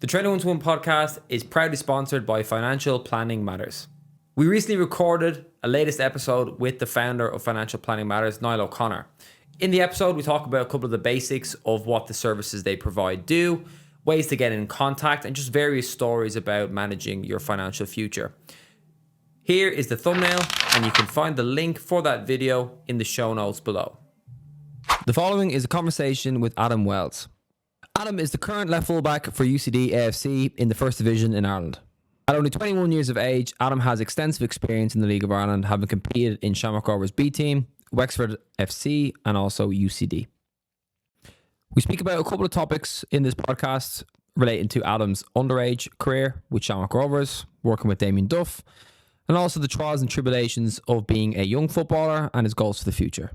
The Training 1-to-1 podcast is proudly sponsored by Financial Planning Matters. We recently recorded a latest episode with the founder of Financial Planning Matters, Niall O'Connor. In the episode, we talk about a couple of the basics of what the services they provide do, ways to get in contact, and just various stories about managing your financial future. Here is the thumbnail, and you can find the link for that video in the show notes below. The following is a conversation with Adam Wells. Adam is the current left fullback for UCD AFC in the First Division in Ireland. At only 21 years of age, Adam has extensive experience in the League of Ireland, having competed in Shamrock Rovers B team, Wexford FC, and also UCD. We speak about a couple of topics in this podcast relating to Adam's underage career with Shamrock Rovers, working with Damien Duff, and also the trials and tribulations of being a young footballer and his goals for the future.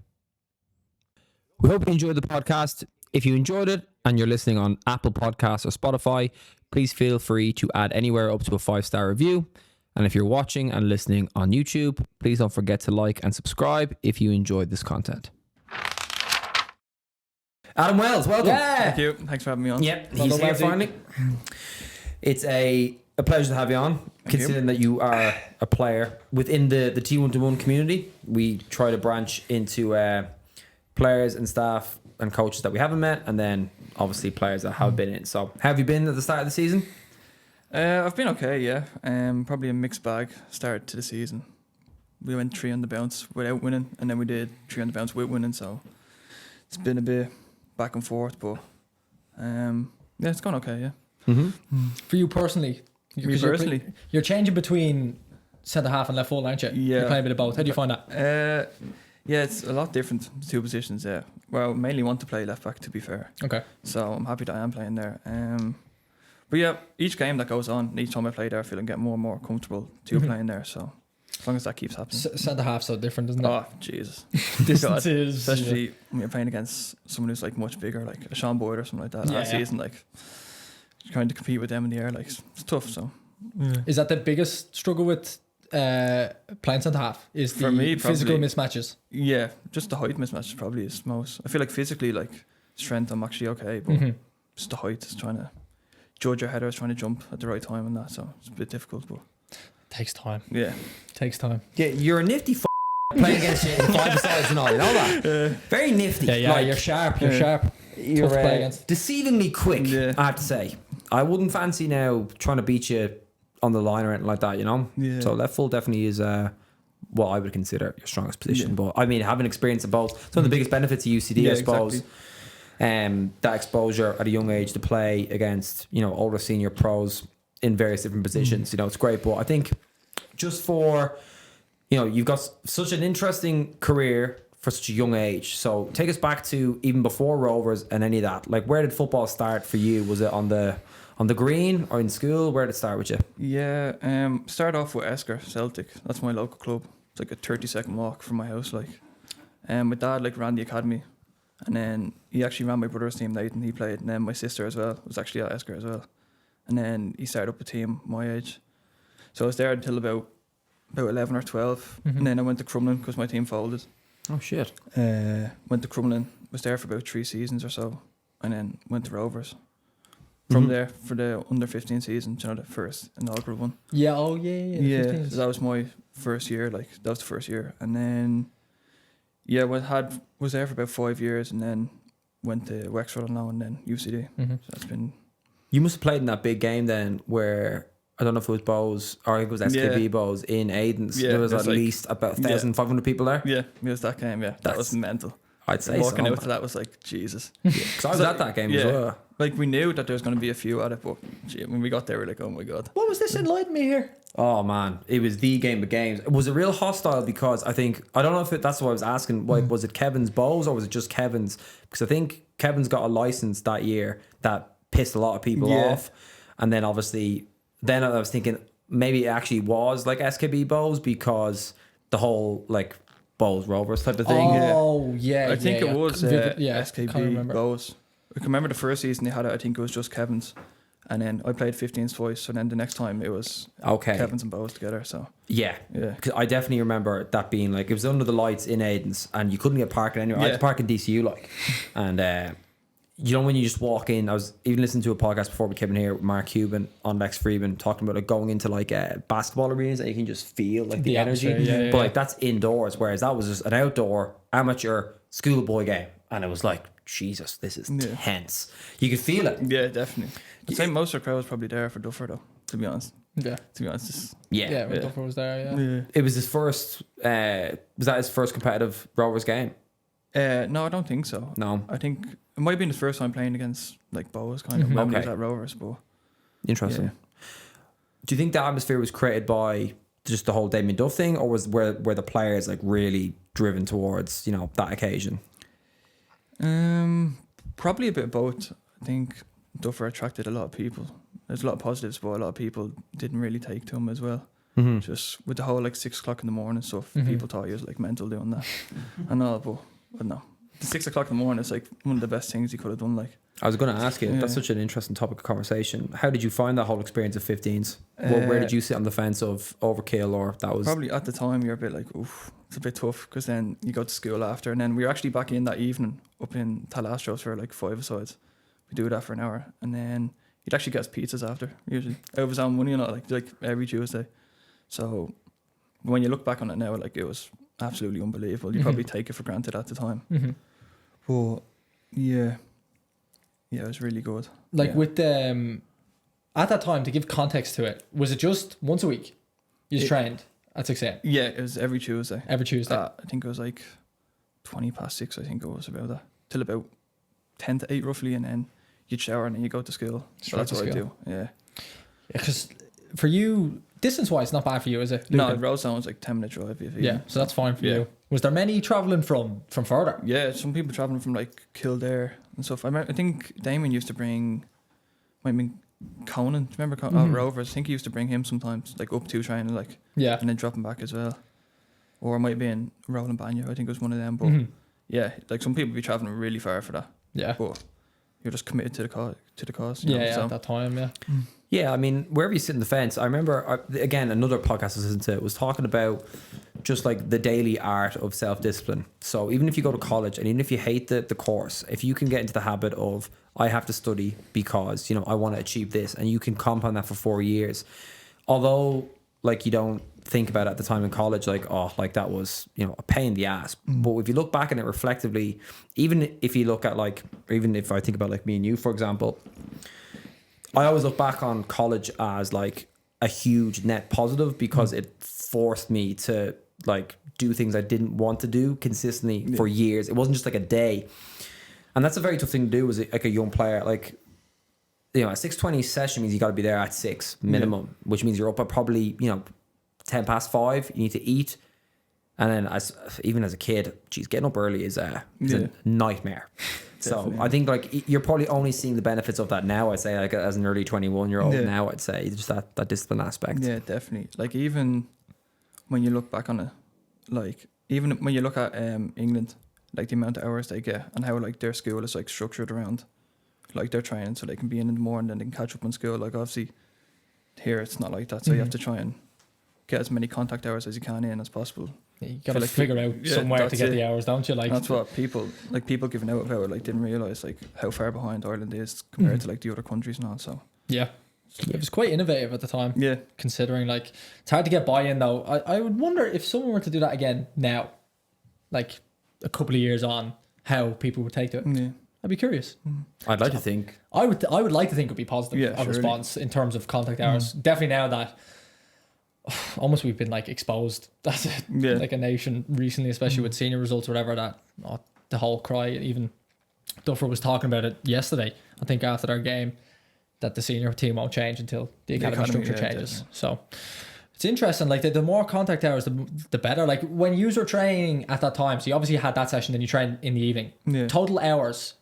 We hope you enjoyed the podcast. If you enjoyed it and you're listening on Apple Podcasts or Spotify, please feel free to add anywhere up to a 5-star review. And if you're watching and listening on YouTube, please don't forget to like and subscribe if you enjoyed this content. Adam Wells, welcome. Yeah. Thank you. Thanks for having me on. Yep, he's here finally. It's a pleasure to have you on, considering that you are a player within the T1-to-1 community. We try to branch into players and staff and coaches that we haven't met, and then obviously players that have been in. So, how have you been at the start of the season? I've been okay, yeah. Probably a mixed bag start to the season. We went 3 on the bounce without winning, and then we did 3 on the bounce with winning, so it's been a bit back and forth, but yeah, it's gone okay, yeah. Mm-hmm. For you personally? Me personally? You're changing between centre half and left full, aren't you? Yeah. You're playing a bit of both. How do you find that? Yeah, it's a lot different, the two positions, yeah. Well, mainly want to play left back, to be fair. Okay. So I'm happy that I am playing there. But yeah, each game that goes on, each time I play there, I feel I'm getting more and more comfortable to playing there. So as long as that keeps happening. Centre half so different, isn't it? Oh, Jesus. Distances. Especially when you're playing against someone who's like much bigger, like a Sean Boyd or something like that. Last season, like trying to compete with them in the air, like it's tough. So is that the biggest struggle with playing centre half? Is for the me, physical probably, mismatches? Yeah, just the height mismatches probably is most. I feel like physically, like strength, I'm actually okay, but just the height is trying to judge your headers, trying to jump at the right time and that. So it's a bit difficult, but takes time. Yeah, takes time. Yeah, you're a nifty playing against you in 5-a-sides and all, you know that? Very nifty. Yeah, like, you're sharp. You're sharp. You're Tough to play against. Deceivingly quick, Yeah. I have to say. I wouldn't fancy now trying to beat you on the line or anything like that, you know? Yeah. So left full definitely is what I would consider your strongest position. But I mean, having experience of both, it's one of the biggest benefits of UCD, I suppose. Exactly. That exposure at a young age to play against, you know, older senior pros in various different positions, you know, it's great. But I think just for, you know, you've got such an interesting career for such a young age. So take us back to even before Rovers and any of that. Like, where did football start for you? Was it on the green or in school? Where did it start with you? Yeah, start off with Esker Celtic. That's my local club. It's like a 30-second walk from my house. Like, my dad like ran the academy, and then he actually ran my brother's team. Nathan, he played, and then my sister as well was actually at Esker as well. And then he started up a team my age. So I was there until about 11 or 12, and then I went to Crumlin because my team folded. Oh shit! Went to Crumlin, was there for about 3 seasons or so, and then went to Rovers. From there for the under-15 season, you know, the first inaugural one. Yeah, oh yeah. So that was my first year, like that was the first year. And then was there for about 5 years, and then went to Wexford now and then UCD. So that's been. You must have played in that big game then where, I don't know if it was Bows or I think it was SKB Bows in Aiden's. Yeah, there was at like, least about 1,500 people there. Yeah, it was that game, that was mental. I'd say walking so. out to that was like, Jesus. Because I was at that game as well. Like, we knew that there was going to be a few at it, but when we got there, we were like, oh my God. What was this? Enlighten me here. Oh man, it was the game of games. It was a real hostile because I don't know if that's what I was asking. Like, was it Kevin's Bows or was it just Kevin's? Because I think Kevin's got a license that year that pissed a lot of people off. And then obviously, then I was thinking maybe it actually was like SKB Bows because the whole like Bows Rovers type of thing. Oh yeah, I think it was SKB Bows. Bows. I can remember the first season they had it, I think it was just Kevin's. And then I played 15s twice, so then the next time it was Kevin's and Bows together. So yeah, because I definitely remember that being like, it was under the lights in Aiden's, and you couldn't get parking anywhere. I had to park in DCU, like, and you know, when you just walk in, I was even listening to a podcast before we came in here with Mark Cuban on Lex Friedman talking about like going into like basketball arenas and you can just feel like the energy. atmosphere, But like that's indoors, whereas that was just an outdoor amateur schoolboy game. And it was like, Jesus, this is tense. You could feel it. Yeah, definitely. The same most of the crowd was probably there for Duffer though, to be honest. Yeah. To be honest. Just, Yeah, when Duffer was there, yeah. It was his first, was that his first competitive Rovers game? No, I don't think so. No. I think it might have been his first time playing against like Boas kind of when he was at Rovers, but Interesting. Yeah. Do you think the atmosphere was created by just the whole Damien Duff thing, or were the players like really driven towards, you know, that occasion? Probably a bit of both. I think Duffer attracted a lot of people. There's a lot of positives, but a lot of people didn't really take to him as well. Mm-hmm. Just with the whole like 6 o'clock in the morning stuff, people thought he was like mental doing that. And all, but no. 6 o'clock in the morning is like one of the best things he could have done. Like, I was going to ask you, that's such an interesting topic of conversation. How did you find that whole experience of 15s? Where did you sit on the fence of overkill, or that was... Probably at the time you're a bit like, oof, it's a bit tough, because then you go to school after, and then we were actually back in that evening up in Talastros for like 5-a-sides. We do that for an hour, and then he'd actually get us pizzas after, usually. Out of his own money, you know, like every Tuesday. So when you look back on it now, like, it was absolutely unbelievable. You probably take it for granted at the time. But yeah, it was really good. Like with at that time, to give context to it, was it just once a week you just trained at 6 a.m? Yeah, it was every Tuesday. Every Tuesday. I think it was like 6:20. I think it was about that, till about 10 to 8 roughly, and then you'd shower and then you go to school. So that's what I do. Yeah. Because for you, distance-wise, not bad for you, is it, No, Lucan? Roadstone was like 10-minute drive. Yeah, so that's fine for you. Was there many travelling from further? Yeah, some people travelling from like Kildare and stuff. I think Damien used to bring, might have been Conan. Do you remember Rovers? I think he used to bring him sometimes, like up to training, like, Yeah. and then drop him back as well. Or it might have been Roland Banyo. I think it was one of them. But yeah, like some people be travelling really far for that. Yeah. But you're just committed to the cause. You Yeah, know, yeah, so. at that time, yeah. Yeah, I mean, wherever you sit in the fence, I remember, again, another podcast I listened to was talking about just like the daily art of self-discipline. So even if you go to college and even if you hate the course, if you can get into the habit of, I have to study because, you know, I want to achieve this, and you can compound that for 4 years, although like you don't think about it at the time in college, like, oh, like that was, you know, a pain in the ass. But if you look back on it reflectively, even if you look at like, or even if I think about like me and you, for example, I always look back on college as like a huge net positive because it forced me to like do things I didn't want to do consistently for years. It wasn't just like a day. And that's a very tough thing to do as like a young player. Like, you know, a 6:20 session means you got to be there at 6 minimum, which means you're up at probably, you know, 5:10. You need to eat. And then even as a kid, geez, getting up early is a nightmare. So I think like you're probably only seeing the benefits of that now. I'd say like as an early 21-year-old now, I'd say just that discipline aspect. Yeah, definitely. Like even when you look back on it, like even when you look at England, like the amount of hours they get and how like their school is like structured around like their training, so they can be in the morning and they can catch up on school. Like obviously here it's not like that, so you have to try and get as many contact hours as you can in as possible. You gotta like figure out somewhere to get the hours, don't you? Like that's what people giving out about it, like didn't realise like how far behind Ireland is compared to like the other countries and all. So yeah, it was quite innovative at the time. Yeah, considering like it's hard to get buy-in though. I would wonder if someone were to do that again now, like a couple of years on, how people would take to it. Yeah. I'd be curious. I'd like to think. I would like to think it would be positive surely. response in terms of contact hours. Definitely now that almost we've been like exposed as like a nation recently, especially with senior results or whatever, that the whole cry. Even Duffer was talking about it yesterday, I think after their game, that the senior team won't change until the academy structure changes. Definitely. So it's interesting, like the more contact hours the better. Like when you were training at that time, so you obviously had that session, then you trained in the evening. Total hours,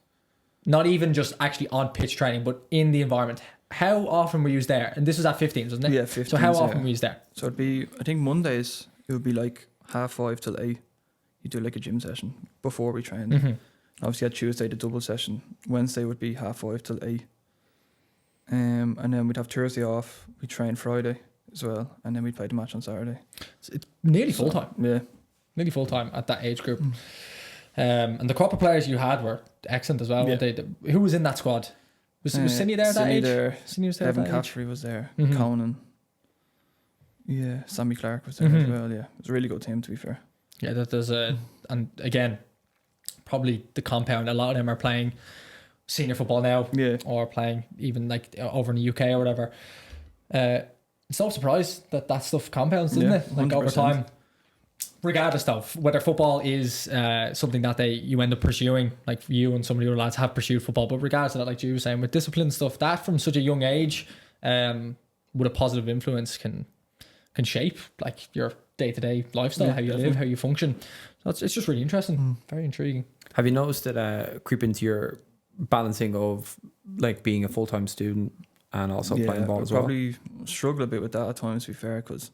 not even just actually on pitch training, but in the environment. How often were you there? And this was at 15s, wasn't it? Yeah, 15s. So how often were you there? So it'd be, I think Mondays it would be like 5:30 till 8. You do like a gym session before we trained. Obviously, at Tuesday the double session. Wednesday would be 5:30 till 8. And then we'd have Thursday off. We train Friday as well, and then we'd play the match on Saturday. It's nearly full time. Yeah, Nearly full time at that age group. And the crop of players you had were excellent as well. Yeah. Who was in that squad? Was Cindy there at that Cindy age? there. Cindy was there Evan at that age? Caffrey was there. Mhm. Conan. Yeah, Sammy Clark was there as well. Yeah, it was a really good team, to be fair. Yeah, there's and again, probably the compound. A lot of them are playing senior football now, Yeah. or playing even like over in the UK or whatever. It's no surprise that stuff compounds, doesn't Yeah, it? Like over 100%. time, regardless of whether football is something that you end up pursuing, like you and some of the other lads have pursued football, but regardless of that, like you were saying, with discipline stuff, that from such a young age, with a positive influence can shape like your day-to-day lifestyle, how you live, how you function. So it's just really interesting, very intriguing. Have you noticed it creep into your balancing of like being a full-time student and also playing ball as well? Probably struggle a bit with that at times, to be fair, because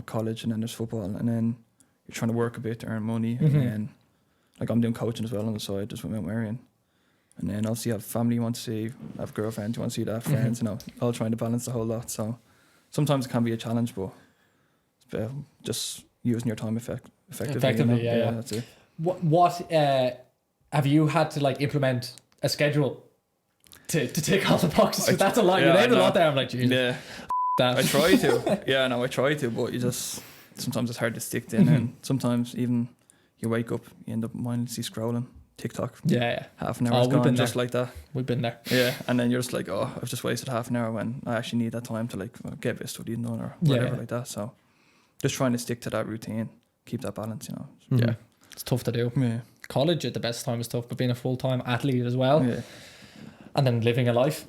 college and then there's football, and then you're trying to work a bit to earn money, and then like I'm doing coaching as well on the side, just with Mount Marion, and then also you have family you want to see, have girlfriends you want to see, that friends, all trying to balance the whole lot. So sometimes it can be a challenge, but it's about just using your time effectively. Yeah. That's it. What have you had to like implement a schedule to tick all the boxes? 'Cause that's a lot. You named a lot there. I'm like, geez, Yeah, that. I try to. Yeah, no, I try to, but you just sometimes it's hard to stick to, and sometimes even you wake up, you end up mindlessly scrolling TikTok. Yeah. Half an hour's we've been gone there. just like that. We've been there. Yeah, and then you're just like, oh, I've just wasted half an hour when I actually need that time to like get a bit of studying done or whatever like that. So just trying to stick to that routine, keep that balance, Yeah, it's tough to do. Yeah. College at the best time is tough, but being a full-time athlete as well, Yeah. and then living a life,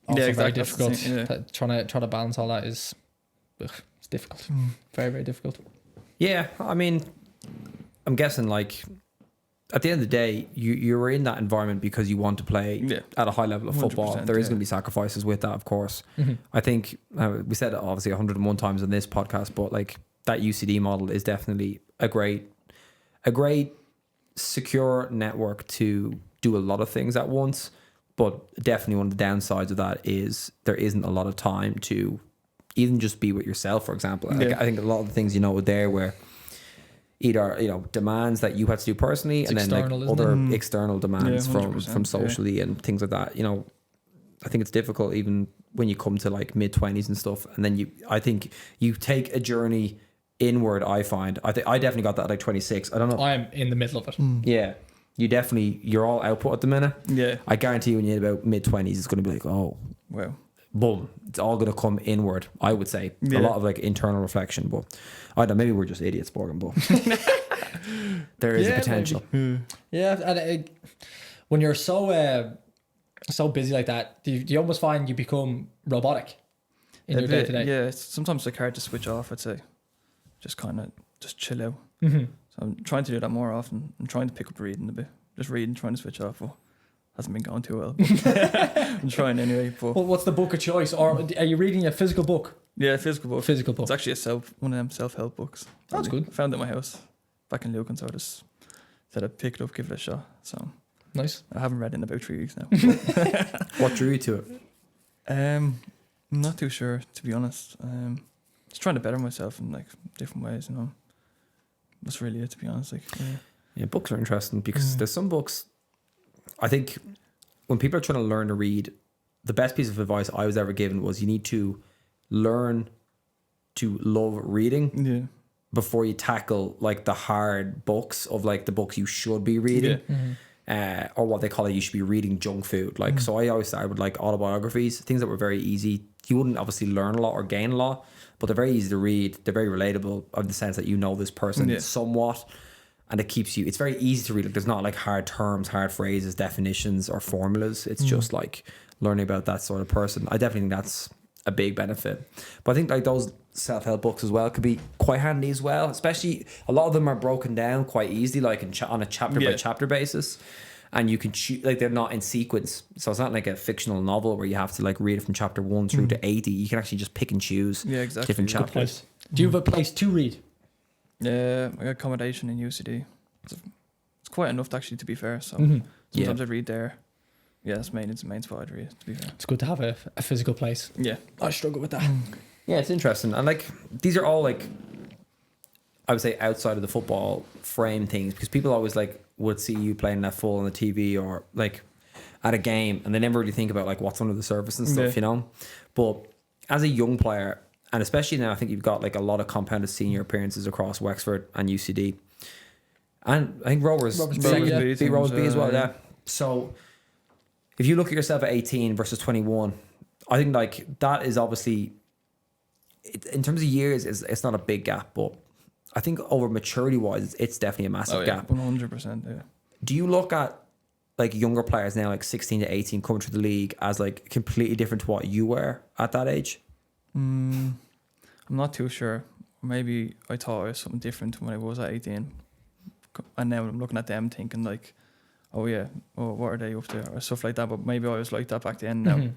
also Yeah, very exactly. That's the difficult. thing, Trying to balance all that is, it's difficult. Very, very difficult. Yeah, I mean, I'm guessing like at the end of the day, you're in that environment because you want to play at a high level of football. 100%, There is yeah. going to be sacrifices with that, of course. I think we said it obviously 101 times on this podcast, but like that UCD model is definitely a great secure network to do a lot of things at once. But definitely one of the downsides of that is there isn't a lot of time to even just be with yourself, for example. Like, I think a lot of the things there where either demands that you have to do personally, It's and then like external, other isn't external demands from 100%, socially and things like that. I think it's difficult even when you come to like mid-20s and stuff, and then I think you take a journey inward. I find I definitely got that at like 26. I don't know. I'm in the middle of it. Yeah, you're all output at the minute. Yeah. I guarantee you when you're about mid-20s, it's going to be like, oh, Well. boom, it's all going to come inward. I would say a lot of like internal reflection, but I don't know, maybe we're just idiots, Morgan, but there is a potential. Yeah, and when you're so busy like that, do you almost find you become robotic in your day to day? Yeah, it's sometimes like hard to switch off, I'd say. Just kind of just chill out. So I'm trying to do that more often. I'm trying to pick up reading a bit. Just reading, trying to switch off. But hasn't been going too well. I'm trying anyway. But Well, what's the book of choice? Or are you reading a physical book? yeah, physical book. Physical book. It's actually one of them self-help books. That's good. I found it at my house back in Lucan, so I just said I'd pick it up, give it a shot. So Nice. I haven't read it in about 3 weeks now. What drew you to it? I'm not too sure, to be honest. Just trying to better myself in like different ways, That's really it, to be honest. Like, Yeah, books are interesting because there's some books. I think when people are trying to learn to read, the best piece of advice I was ever given was you need to learn to love reading yeah, before you tackle like the hard books of like the books you should be reading. Or what they call it, you should be reading junk food. Like, so I always started with like autobiographies, things that were very easy. You wouldn't obviously learn a lot or gain a lot, but they're very easy to read. They're very relatable in the sense that this person somewhat, and it keeps you. It's very easy to read. Like, there's not like hard terms, hard phrases, definitions, or formulas. It's just like learning about that sort of person. I definitely think that's a big benefit. But I think like those self-help books as well could be quite handy as well. Especially a lot of them are broken down quite easily, like on a chapter by chapter basis. And you can choose, like, they're not in sequence, so it's not like a fictional novel where you have to like read it from chapter 1 through to 80. You can actually just pick and choose different Good chapters. place. Do you have a place to read? yeah. I got accommodation in UCD. It's quite enough actually, to be fair. So sometimes I read there. Yeah, it's the main spot I'd read, to be fair. It's good to have a physical place. Yeah, I struggle with that. Yeah, it's interesting. And like, these are all like, I would say outside of the football frame things, because people always like would see you playing that full on the TV or like at a game, and they never really think about like what's under the surface and stuff, you know. But as a young player, and especially now, I think you've got like a lot of compounded senior appearances across Wexford and UCD, and I think Rovers Rovers B as well. Yeah. So if you look at yourself at 18 versus 21, I think like that is obviously, in terms of years, it's not a big gap, but I think over maturity wise, it's definitely a massive gap. 100%. Yeah. Do you look at like younger players now, like 16 to 18, coming through the league as like completely different to what you were at that age? I'm not too sure. Maybe I thought I was something different when I was at 18, and now I'm looking at them thinking like, oh yeah, oh what are they up to or stuff like that. But maybe I was like that back then. Now, a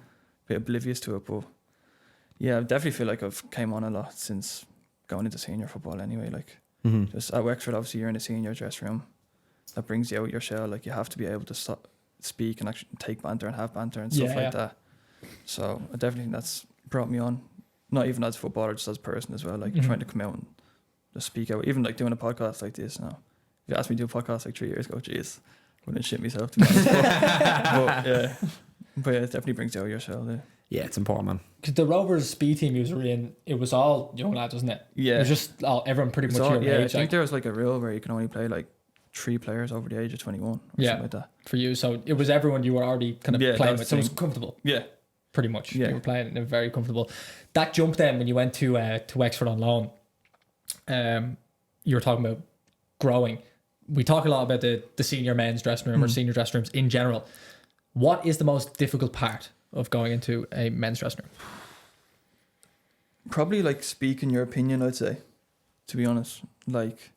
bit oblivious to it. But yeah, I definitely feel like I've came on a lot since going into senior football. Anyway, like just at Wexford, obviously you're in the senior dressing room. That brings you out your shell. Like you have to be able to speak and actually take banter and have banter and stuff like that. So I definitely think that's brought me on. Not even as a footballer, just as a person as well. Like trying to come out and just speak out. Even like doing a podcast like this now. If you asked me to do a podcast like 3 years ago, jeez, I wouldn't shit myself to be honest. But yeah, it definitely brings you out your shell. Yeah, it's important, man. Because the Rovers B team you were in, it was all young lads, wasn't it? Yeah. It was just everyone pretty much your yeah, age. I think there was like a rule where you can only play like 3 players over the age of 21 or something like that. For you. So it was everyone you were already kind of playing with. So it was comfortable. Yeah. Pretty much. Yeah. You were playing it very comfortable. That jump then when you went to Wexford on loan, you were talking about growing. We talk a lot about the senior men's dressing room or senior dressing rooms in general. What is the most difficult part of going into a men's dressing room? Probably like speaking your opinion, I'd say, to be honest. Like,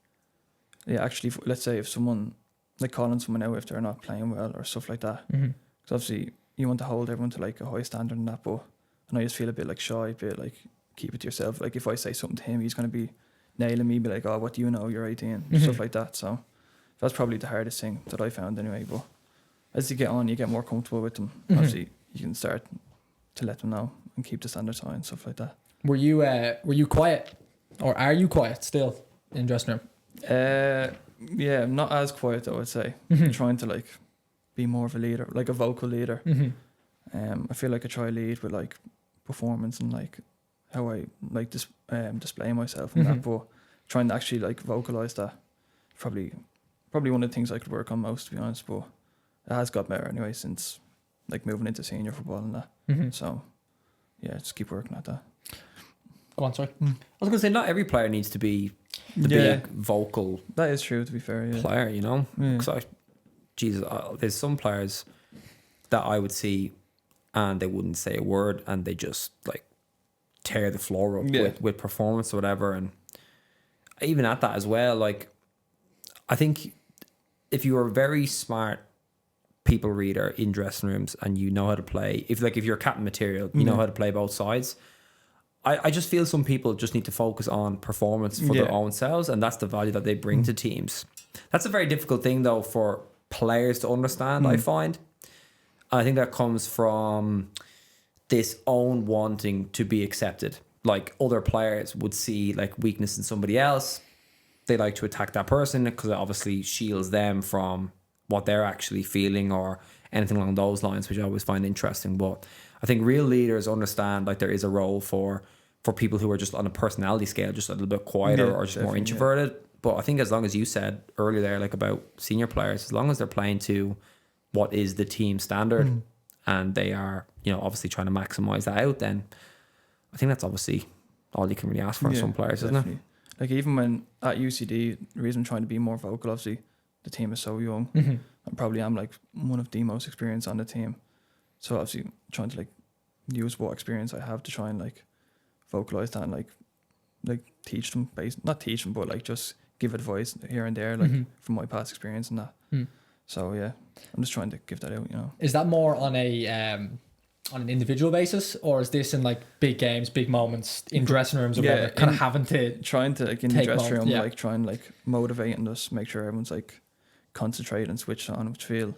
yeah, actually, let's say if someone, like calling someone out if they're not playing well or stuff like that. Because obviously you want to hold everyone to like a high standard and that, but and I just feel a bit like shy, a bit like keep it to yourself. Like if I say something to him, he's going to be nailing me, be like, oh, what do you know? You're 18, stuff like that. So that's probably the hardest thing that I found anyway. But as you get on, you get more comfortable with them. Obviously, you can start to let them know and keep the standards high and stuff like that. Were you quiet, or are you quiet still in dressing room? Yeah, not as quiet though, I'd say. Trying to like be more of a leader, like a vocal leader. I feel like I try to lead with like performance and like how I like display myself and that, but trying to actually like vocalize that, probably one of the things I could work on most, to be honest. But it has got better anyway since like moving into senior football and that. So yeah, just keep working at that. Go on, sorry. I was going to say, not every player needs to be the big vocal. That is true, to be fair. Yeah. Player, you know. Because there's some players that I would see, and they wouldn't say a word, and they just like tear the floor up with performance or whatever. And even at that as well, like I think if you are a very smart people reader in dressing rooms and you know how to play, if you're captain material, you know how to play both sides. I just feel some people just need to focus on performance for their own selves, and that's the value that they bring to teams. That's a very difficult thing though for players to understand, I find. And I think that comes from this own wanting to be accepted. Like other players would see like weakness in somebody else. They like to attack that person because it obviously shields them from what they're actually feeling or anything along those lines, which I always find interesting. But I think real leaders understand like there is a role for people who are just on a personality scale, just a little bit quieter or just more introverted. Yeah. But I think as long as you said earlier there, like about senior players, as long as they're playing to what is the team standard and they are, obviously trying to maximize that out, then I think that's obviously all you can really ask for in some players, definitely. Isn't it? Like even when at UCD, the reason I'm trying to be more vocal, obviously the team is so young. I probably am like one of the most experienced on the team. So obviously trying to like use what experience I have to try and like vocalize that and like teach them, not teach them, but like just give advice here and there, like from my past experience and that. So yeah, I'm just trying to give that out, Is that more on an individual basis, or is this in like big games, big moments in dressing rooms or whatever, kind of having to trying to like in the dressing room, like try and like motivate and just make sure everyone's like concentrate and switch on, which feel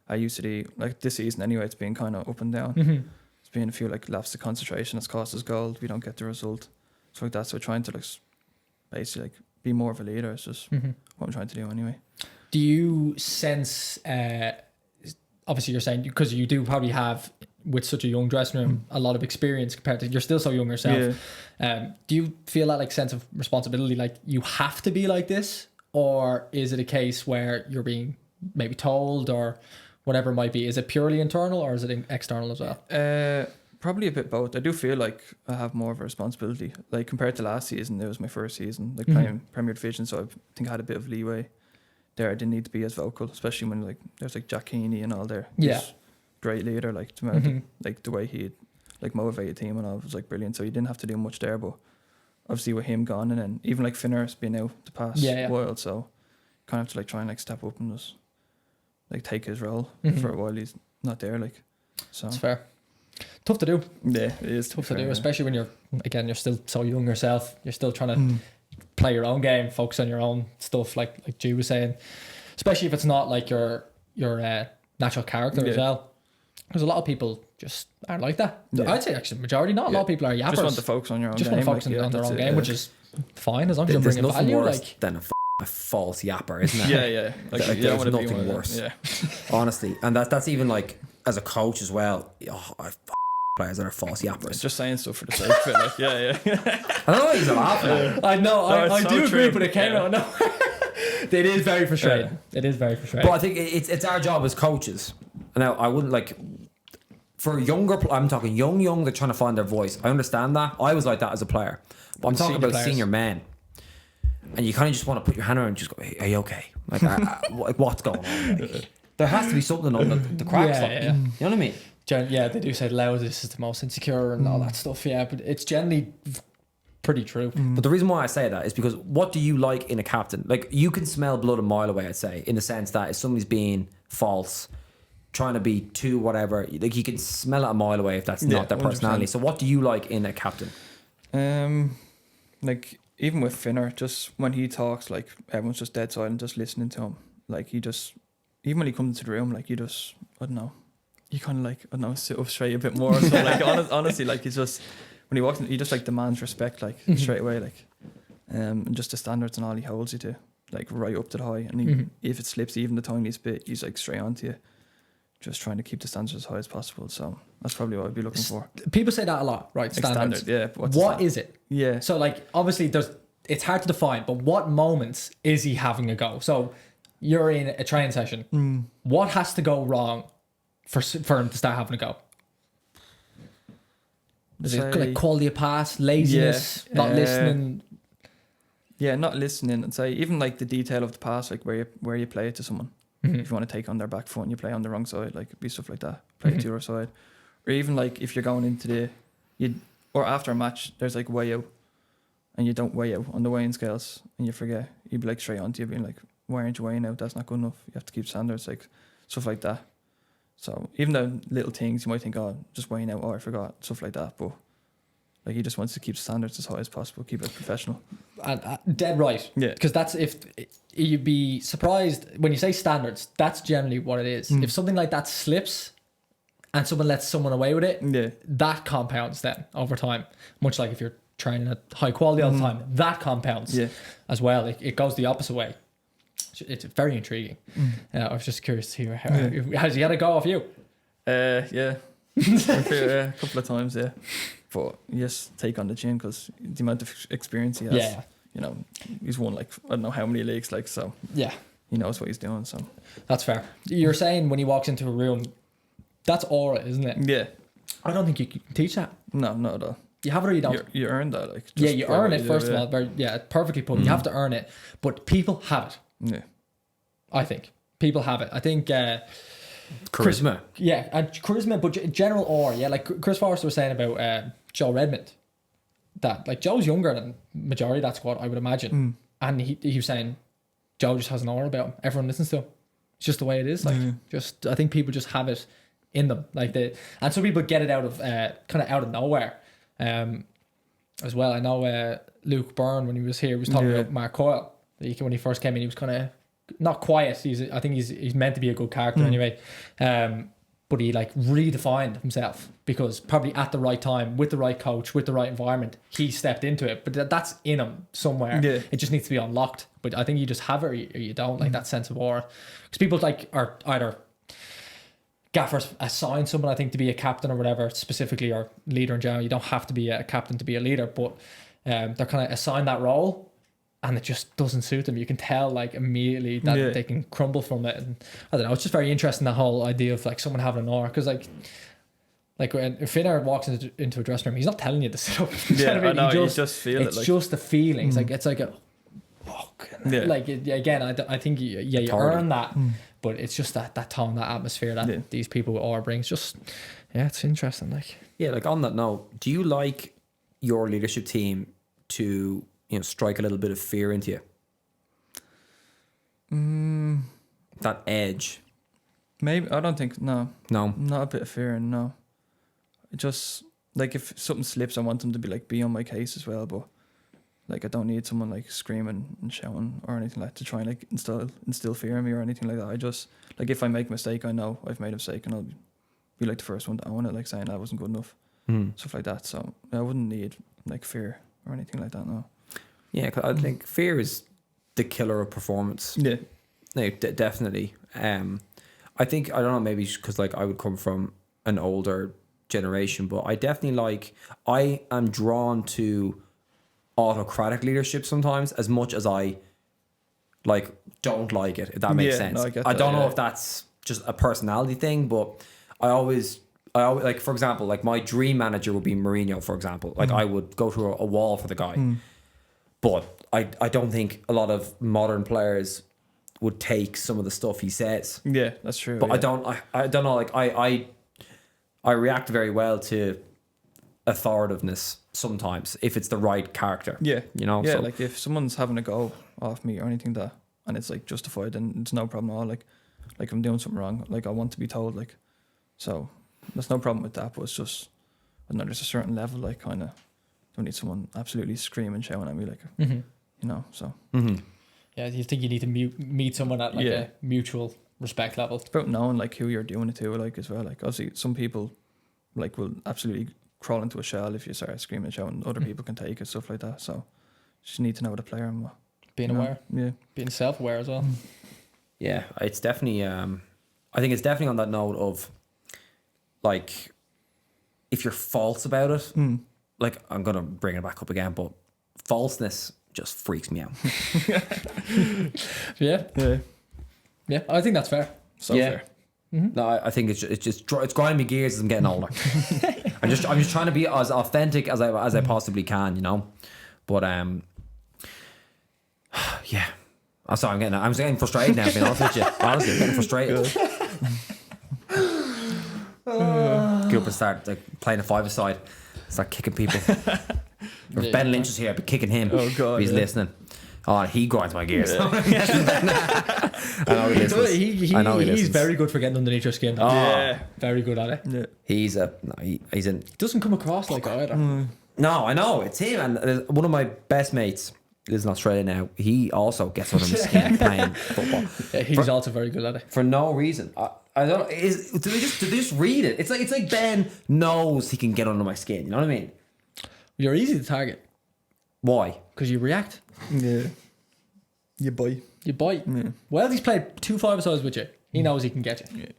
I used to do like this season anyway, it's been kind of up and down. It's been a few like lapses of concentration that's cost us gold, we don't get the result, so like that. So trying to like basically like be more of a leader is just what I'm trying to do anyway. Do you sense, obviously you're saying, because you do probably have, with such a young dressing room, a lot of experience compared to, you're still so young yourself. Do you feel that like sense of responsibility, like you have to be like this? Or is it a case where you're being maybe told or whatever it might be? Is it purely internal or is it external as well? Probably a bit both. I do feel like I have more of a responsibility. Like compared to last season, it was my first season, like playing Premier Division, so I think I had a bit of leeway there. I didn't need to be as vocal, especially when like there's like Jack Heaney and all there. He's great leader, like like the way he like motivated the team and all was like brilliant. So you didn't have to do much there, but obviously with him gone and then even like Finner's been out the past while, so kind of have to like try and like step up and just like take his role for a while he's not there. Like, so that's fair. Tough to do. Yeah, it is tough to do, especially when you're still so young yourself. You're still trying to play your own game, focus on your own stuff, like G was saying. Especially if it's not like your natural character as well. Because a lot of people just aren't like that. Yeah. I'd say actually majority, not a lot of people are yappers. Just want to focus on your own game. Just want to focus on their own game, which is fine as long as you're bringing value. There's nothing worse than a false yapper, isn't it? Yeah. Like there's nothing worse. Yeah. Honestly. And that's even like as a coach as well. I players that are false yappers. It's just saying stuff for the sake of it. Like, yeah. I don't know he's laughing. I know. I do agree, but it came out. No. It is very frustrating. It is very frustrating. But I think it's our job as coaches. Now, I wouldn't like for younger. I'm talking young. They're trying to find their voice. I understand that. I was like that as a player. But I'm talking about senior men, and you kind of just want to put your hand around and just go, "Hey, are you okay? Like, like what's going on? Like, there has to be something on the cracks. You know what I mean? Yeah, they do say loudest is the most insecure and all that stuff. Yeah, but it's generally pretty true. But the reason why I say that is because what do you like in a captain? Like you can smell blood a mile away, I'd say, in the sense that if somebody's being false, trying to be too whatever, like you can smell it a mile away if that's not their 100%. Personality. So what do you like in a captain? Like even with Finner, just when he talks, like everyone's just dead silent, just listening to him. Like he just, even when he comes into the room, like you just, I don't know, you kind of like, I don't know, sit up straight a bit more. So like honestly, like he's just, when he walks in, he just like demands respect, like straight away, like, and just the standards and all he holds you to, like right up to the high. And he, if it slips even the tiniest bit, he's like straight onto you, just trying to keep the standards as high as possible. So that's probably what I'd be looking for. People say that a lot, right? Standards. Standard, yeah. What is it? Yeah. So like, obviously it's hard to define, but what moments is he having a go? So you're in a training session. What has to go wrong for him to start having a go? Is it like quality of pass, laziness, not listening? Yeah, not listening. And say even like the detail of the pass, like where you play it to someone. If you want to take on their back foot and you play on the wrong side, like it'd be stuff like that. Play it to your side, or even like if you're going into or after a match, there's like way out, and you don't weigh out on the weighing scales, and you forget. You'd be like straight onto you, being like, "Why aren't you weighing out? That's not good enough. You have to keep standards." Like stuff like that. So even the little things you might think, oh, just weighing out, oh, I forgot, stuff like that. But like he just wants to keep standards as high as possible, keep it professional. Dead right. Yeah. Because that's, if you'd be surprised when you say standards, that's generally what it is. If something like that slips and someone lets someone away with it, that compounds then over time. Much like if you're training at high quality all the time, that compounds as well. It goes the opposite way. It's very intriguing. I was just curious to hear has he had a go off you? Yeah. A couple of times, yeah. But yes, take on the chin because the amount of experience he has. Yeah. You know, he's won like I don't know how many leagues, like, so yeah, he knows what he's doing. So that's fair. You're saying when he walks into a room, that's aura, isn't it? Yeah. I don't think you can teach that. No, not at all. You have it or you don't. You earn that, like. Yeah, you earn it first of all. Perfectly put. You have to earn it, but people have it. Yeah. I think people have it. I think charisma. And charisma, but general aura. Yeah, like Chris Forrester was saying about Joe Redmond. That like Joe's younger than majority of that squad, I would imagine. And he was saying Joe just has an aura about him. Everyone listens to him. It's just the way it is. Like just I think people just have it in them. Like and some people get it out of kind of out of nowhere. As well. I know Luke Byrne when he was here was talking about Mark Coyle. When he first came in, he was kind of not quiet. I think he's meant to be a good character anyway. but he like redefined himself because probably at the right time, with the right coach, with the right environment, he stepped into it. But that's in him somewhere. Yeah. It just needs to be unlocked. But I think you just have it or you don't, like that sense of aura. Because people like are either gaffers assign someone, I think, to be a captain or whatever, specifically, or leader in general. You don't have to be a captain to be a leader, but they're kind of assigned that role. And it just doesn't suit them. You can tell like immediately that they can crumble from it. And I don't know. It's just very interesting, that whole idea of like someone having an aura. Because like when Finner walks into a dressing room, he's not telling you to sit up. Yeah, I know. You just feel it. It's just the feelings. Like it's like a like again. I think you earn that, but it's just that tone, that atmosphere that these people with aura brings. Just it's interesting. Like on that note, do you like your leadership team to strike a little bit of fear into you? That edge. Maybe. I don't think. No. No. Not a bit of fear. No. It just like if something slips, I want them to be on my case as well. But like I don't need someone like screaming and shouting or anything like that to try and like instill fear in me or anything like that. I just like if I make a mistake, I know I've made a mistake and I'll be like the first one to own it, like saying that wasn't good enough, stuff like that. So I wouldn't need like fear or anything like that. No. Yeah, 'cause I think fear is the killer of performance. Yeah. No, definitely. I think, I don't know, maybe because like I would come from an older generation, but I definitely I am drawn to autocratic leadership sometimes as much as I don't like it, if that makes sense. No, I get I that, don't know if that's just a personality thing, but I always like, for example, like my dream manager would be Mourinho, for example. Like I would go through a wall for the guy. But I don't think a lot of modern players would take some of the stuff he says. Yeah, that's true. But I don't know. Like I react very well to authoritiveness sometimes if it's the right character. Yeah, Yeah, so, like if someone's having a go off me or anything and it's like justified, then it's no problem at all. Like if I'm doing something wrong, like I want to be told. Like, so there's no problem with that. But it's just I don't know, there's a certain level. Like kind of don't need someone absolutely screaming, shouting at me. Like so. Yeah, you think you need to meet someone at like a mutual respect level. It's about knowing like who you're doing it to, like as well. Like obviously some people like will absolutely crawl into a shell if you start screaming and shouting. Other people can take it, stuff like that. So just need to know the player and what. Being aware. Yeah. Being self-aware as well. Yeah, it's definitely I think it's definitely on that note of like if you're false about it, like I'm gonna bring it back up again, but falseness just freaks me out. Yeah, I think that's fair. Fair. No, I think it's grinding me gears as I'm getting older. I'm just trying to be as authentic as I possibly can, But yeah. I'm sorry, I'm getting frustrated now, being honest with you. Honestly, I'm getting frustrated. Go up and start like playing a five-a-side, start kicking people. If Ben Lynch is here, I'd be kicking him. Oh God, he's listening. Oh, he grinds my gears. I know he listens. He's very good for getting underneath your skin. Yeah, very good at it. Yeah. He's in. He doesn't come across like either. No, I know it's him, and one of my best mates lives in Australia now. He also gets under my skin playing football. Yeah, he's also very good at it for no reason. I don't know. Do they just read it? It's like Ben knows he can get under my skin. You know what I mean? You're easy to target. Why? Because you react. Yeah. You bite. Yeah. Well, he's played 2 5-a-sides with you. He knows he can get you. Yeah.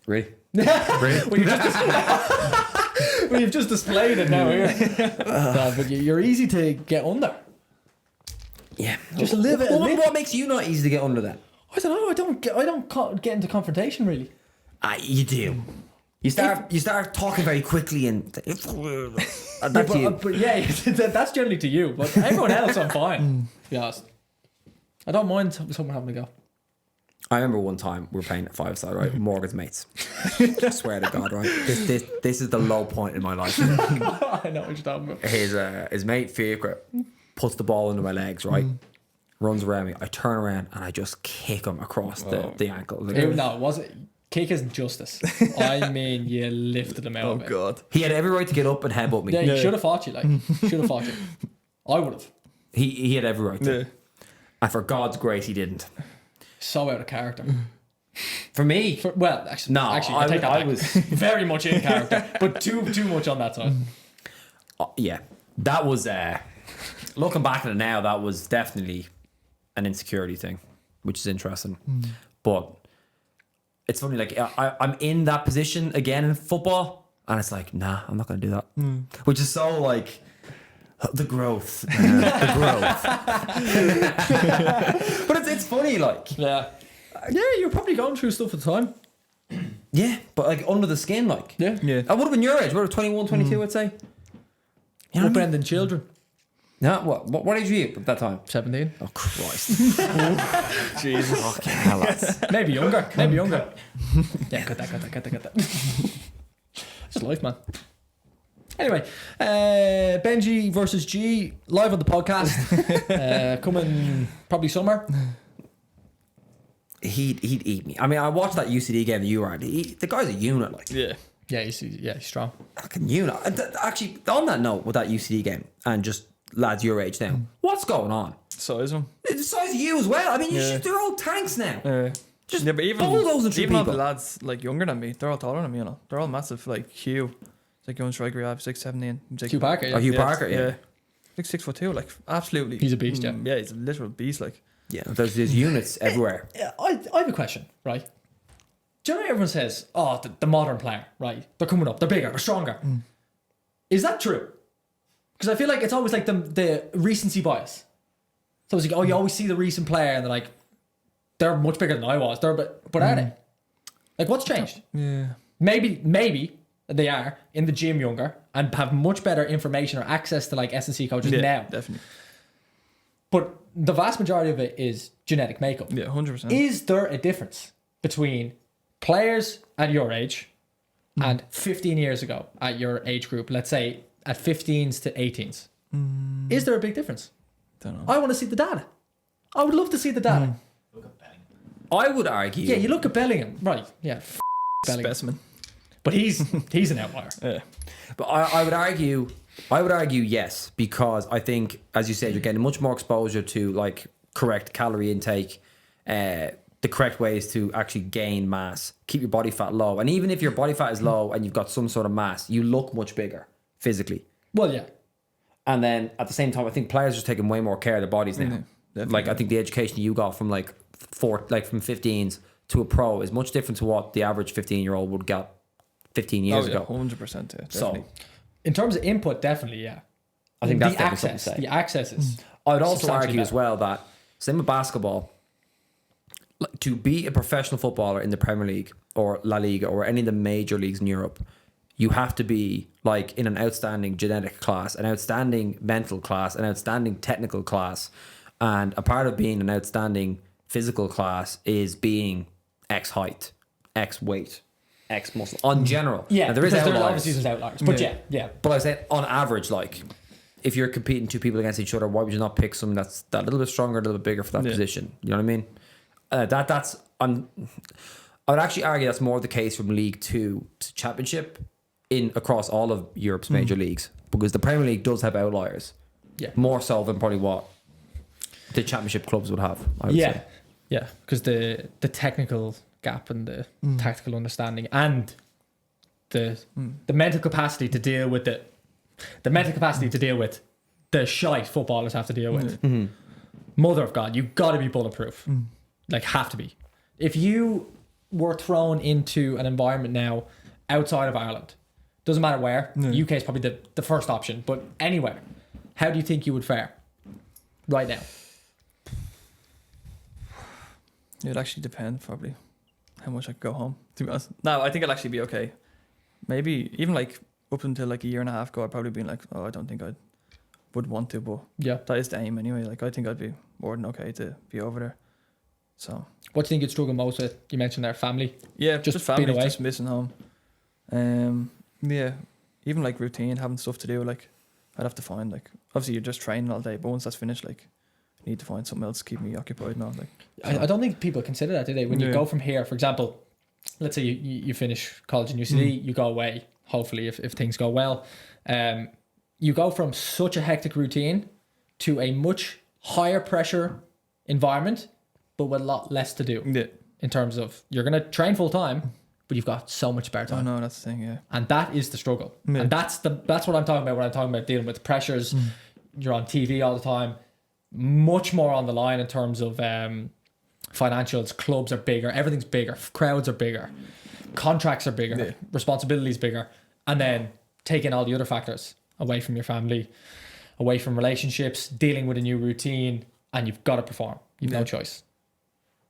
Really? Well, you've just displayed it now here. No, but you're easy to get under. Yeah. Just a little bit. What makes you not easy to get under that? I don't know. I don't get into confrontation really. You do. You start talking very quickly and that's you. But yeah, that's generally to you. But everyone else, I'm fine. To be honest, I don't mind someone having a go. I remember one time we were playing at 5-a-side, right? Morgan's mates. I swear to God, right? This is the low point in my life. I know what you're talking about. His mate Fiacre puts the ball under my legs, right? Runs around me. I turn around and I just kick him across the ankle. No, was it? Kick isn't justice. I mean, you lifted him out. Oh God! He had every right to get up and headbutt me. Yeah, he should have fought you. Should have fought you. I would have. He had every right to. And for God's grace, he didn't. So out of character. For me, Actually, No, I I take that back. was- very much in character, but too much on that side. yeah, that was looking back at it now, that was definitely an insecurity thing, which is interesting. But it's funny, like I'm in that position again in football, and it's like, nah, I'm not going to do that. Which is so like the growth, the growth. But it's funny, like Yeah, you're probably going through stuff at the time. yeah, but like under the skin, like Yeah. I would have been your age, would have 21, 22, I'd say. You know what I mean? Upending children. No, what age were you at that time? 17. Oh Christ! Jesus. Fucking hell, lads. Maybe younger. Yeah, got that. Just life, man. Anyway, Benji versus G live on the podcast. Coming probably summer. He'd eat me. I mean, I watched that UCD game that you were at. The guy's a unit, like Yeah. Yeah, he's strong. fucking unit. Actually, on that note, with that UCD game and just lads your age now, what's going on? Size them. It's the size of you as well. I mean, Yeah. they're all tanks now. Just Yeah, but bulldozing through even all the people. lads like younger than me, they're all taller than me, you know. They're all massive. Like Hugh, it's like young striker, I have 6'17". He's like, Hugh Parker, yeah. Oh, Hugh Parker, yeah. Like 6'2", like absolutely. He's a beast, yeah. Yeah, he's a literal beast, like. Yeah, there's units everywhere. Yeah, I have a question, right? Do you know everyone says, oh, the modern player, right? They're coming up, they're bigger, they're stronger. Is that true? Because I feel like it's always like the recency bias. So it's like, oh, you always see the recent player and they're like, they're much bigger than I was. But are they? Like, what's changed? Yeah. Maybe they are in the gym younger and have much better information or access to like S&C coaches now. Definitely. But the vast majority of it is genetic makeup. Yeah, 100%. Is there a difference between players at your age and 15 years ago at your age group, let's say at 15s to 18s? Is there a big difference? Don't know. I want to see the data. I would love to see the data. I would argue. Yeah, you look at Bellingham, right? Yeah, Bellingham. Specimen. But he's an outlier. Yeah. But I would argue yes, because I think, as you said, you're getting much more exposure to like correct calorie intake, the correct ways to actually gain mass, keep your body fat low, and even if your body fat is low and you've got some sort of mass, you look much bigger physically. Well, yeah. And then at the same time, I think players are taking way more care of their bodies now. Definitely. Like I think the education you got from from 15s to a pro is much different to what the average 15-year-old would get 15 years ago. 100%. Yeah, definitely. So In terms of input, definitely, yeah. I think that's the definitely something access. to say. The access is. I would also substantially argue as better. well that same with basketball, like, to be a professional footballer in the Premier League or La Liga or any of the major leagues in Europe, you have to be like in an outstanding genetic class, an outstanding mental class, an outstanding technical class, and a part of being an outstanding physical class is being X height, X weight, X muscle on general. Yeah, now, there is because outliers. obviously there's outliers. But yeah. But I say on average, like if you're competing two people against each other, why would you not pick someone that's that little bit stronger, a little bit bigger for that position? You know what I mean? I would actually argue that's more the case from League Two to Championship across all of Europe's major leagues, because the Premier League does have outliers. Yeah. More so than probably what the Championship clubs would have. I would say. Yeah, because the technical gap and the tactical understanding and the mental capacity to deal with the mental capacity to deal with the shite footballers have to deal with. Mother of God, you got to be bulletproof. Like, have to be. If you were thrown into an environment now outside of Ireland, doesn't matter where, UK is probably the first option, but anywhere, how do you think you would fare right now? It would actually depend, probably, how much I could go home, to be honest. No, I think it'll actually be okay. Maybe even like up until like a year and a half ago, I'd probably been like, oh, I don't think I would want to, but Yeah. that is the aim anyway. Like, I think I'd be more than okay to be over there. So, What do you think you'd struggle most with? You mentioned their family. yeah, Just just family, being away? just missing home. Yeah, even like routine, having stuff to do, like, I'd have to find, like, obviously you're just training all day, but once that's finished, like, I need to find something else to keep me occupied now. Like, I don't think people consider that, do they? When you Yeah. go from here, for example, let's say you finish college in UCD, you go away, hopefully, if things go well. You go from such a hectic routine to a much higher pressure environment, but with a lot less to do. yeah, in terms of you're going to train full time, but you've got so much spare Oh time. no, that's the thing. Yeah. And that is the struggle. Yeah. And that's what I'm talking about when I'm talking about dealing with the pressures. You're on TV all the time. Much more on the line in terms of financials. Clubs are bigger. Everything's bigger. Crowds are bigger. Contracts are bigger. Yeah. Responsibilities bigger. And then taking all the other factors away from your family, away from relationships, dealing with a new routine, and you've got to perform. You've no choice.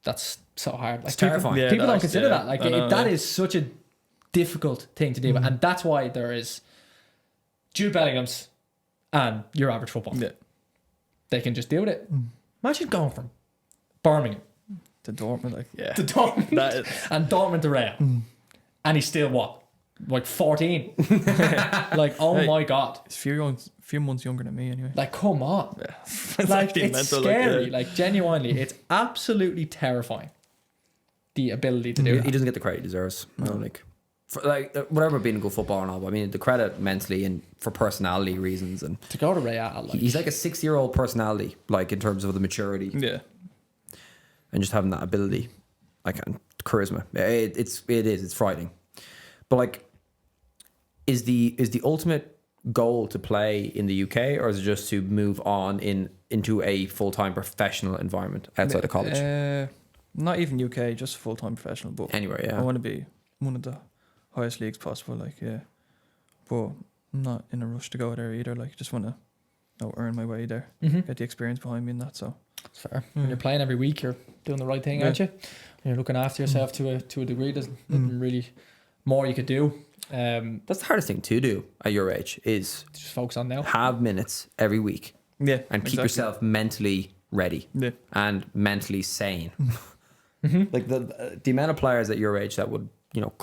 That's so hard. Like, It's terrifying. Yeah, people no, don't consider yeah. that. Like I know, that yeah. is such a difficult thing to deal with, and that's why there is Jude Bellingham's and your average football. Yeah. They can just deal with it. Imagine going from Birmingham To Dortmund, like yeah. to Dortmund That is- and Dortmund to Real, and he's still what, like 14? Like, oh Hey. my god! He's few months younger than me anyway. Like, come on! Yeah. Like, actually it's mental, scary. yeah. Like, genuinely, it's absolutely terrifying. The ability to do He that. doesn't get the credit he deserves. No, like, for, like whatever being a good footballer and all, but I mean the credit mentally and for personality reasons, and To go to Real, like, he's like a 6-year-old personality, like in terms of the maturity Yeah. and just having that ability, like and charisma. It's frightening. But like, is the ultimate goal to play in the UK, or is it just to move on into a full-time professional environment outside of college? Not even UK, just full time professional. But Anywhere, yeah. I want to be one of the highest leagues possible. Like yeah, but I'm not in a rush to go there either. Like just want to earn my way there, get the experience behind me in that. So It's fair. When you're playing every week, you're doing the right thing, aren't you? When you're looking after yourself to a degree. There's nothing really more you could do. That's the hardest thing to do at your age, is Just focus on now. have minutes every week yeah, and keep yourself mentally ready Yeah. and mentally sane. Like the amount of players at your age that would, you know,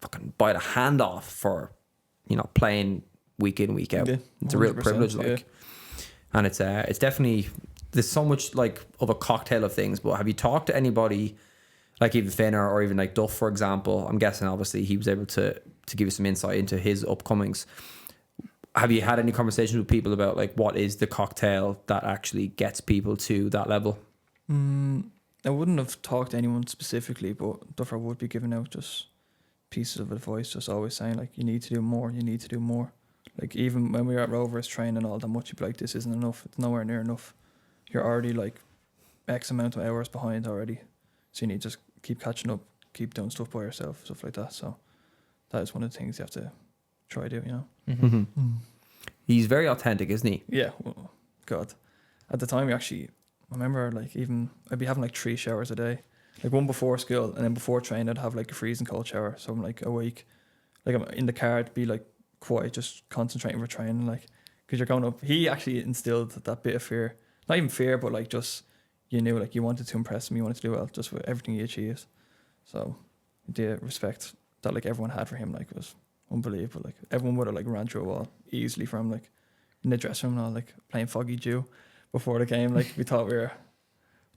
fucking bite a hand off for, you know, playing week in, week out. Yeah, It's a real 100%, privilege, like, yeah. and it's definitely, there's so much like of a cocktail of things. But have you talked to anybody, like even Finner or even like Duff, for example? I'm guessing obviously he was able to give you some insight into his upcomings. Have you had any conversations with people about like what is the cocktail that actually gets people to that level? I wouldn't have talked to anyone specifically, but Duffer would be giving out just pieces of advice, just always saying like, you need to do more, you need to do more. Like even when we were at Rovers training all that much, you'd be like, this isn't enough, it's nowhere near enough. You're already like X amount of hours behind already. So you need to just keep catching up, keep doing stuff by yourself, stuff like that. So that is one of the things you have to try to do, you know. He's very authentic, isn't he? Yeah, well, God. At the time, I remember like even I'd be having like 3 showers a day, like one before school and then before training I'd have like a freezing cold shower. So I'm like awake, like I'm in the car, I'd be like quiet, just concentrating for training, like because you're going up. He actually instilled that bit of fear, not even fear, but like just you knew like you wanted to impress him, you wanted to do well, just with everything he achieves. So the respect that like everyone had for him like was unbelievable. Like everyone would have like ran through a wall easily from like in the dressing room and all, like playing Foggy Dew before the game. Like we thought we were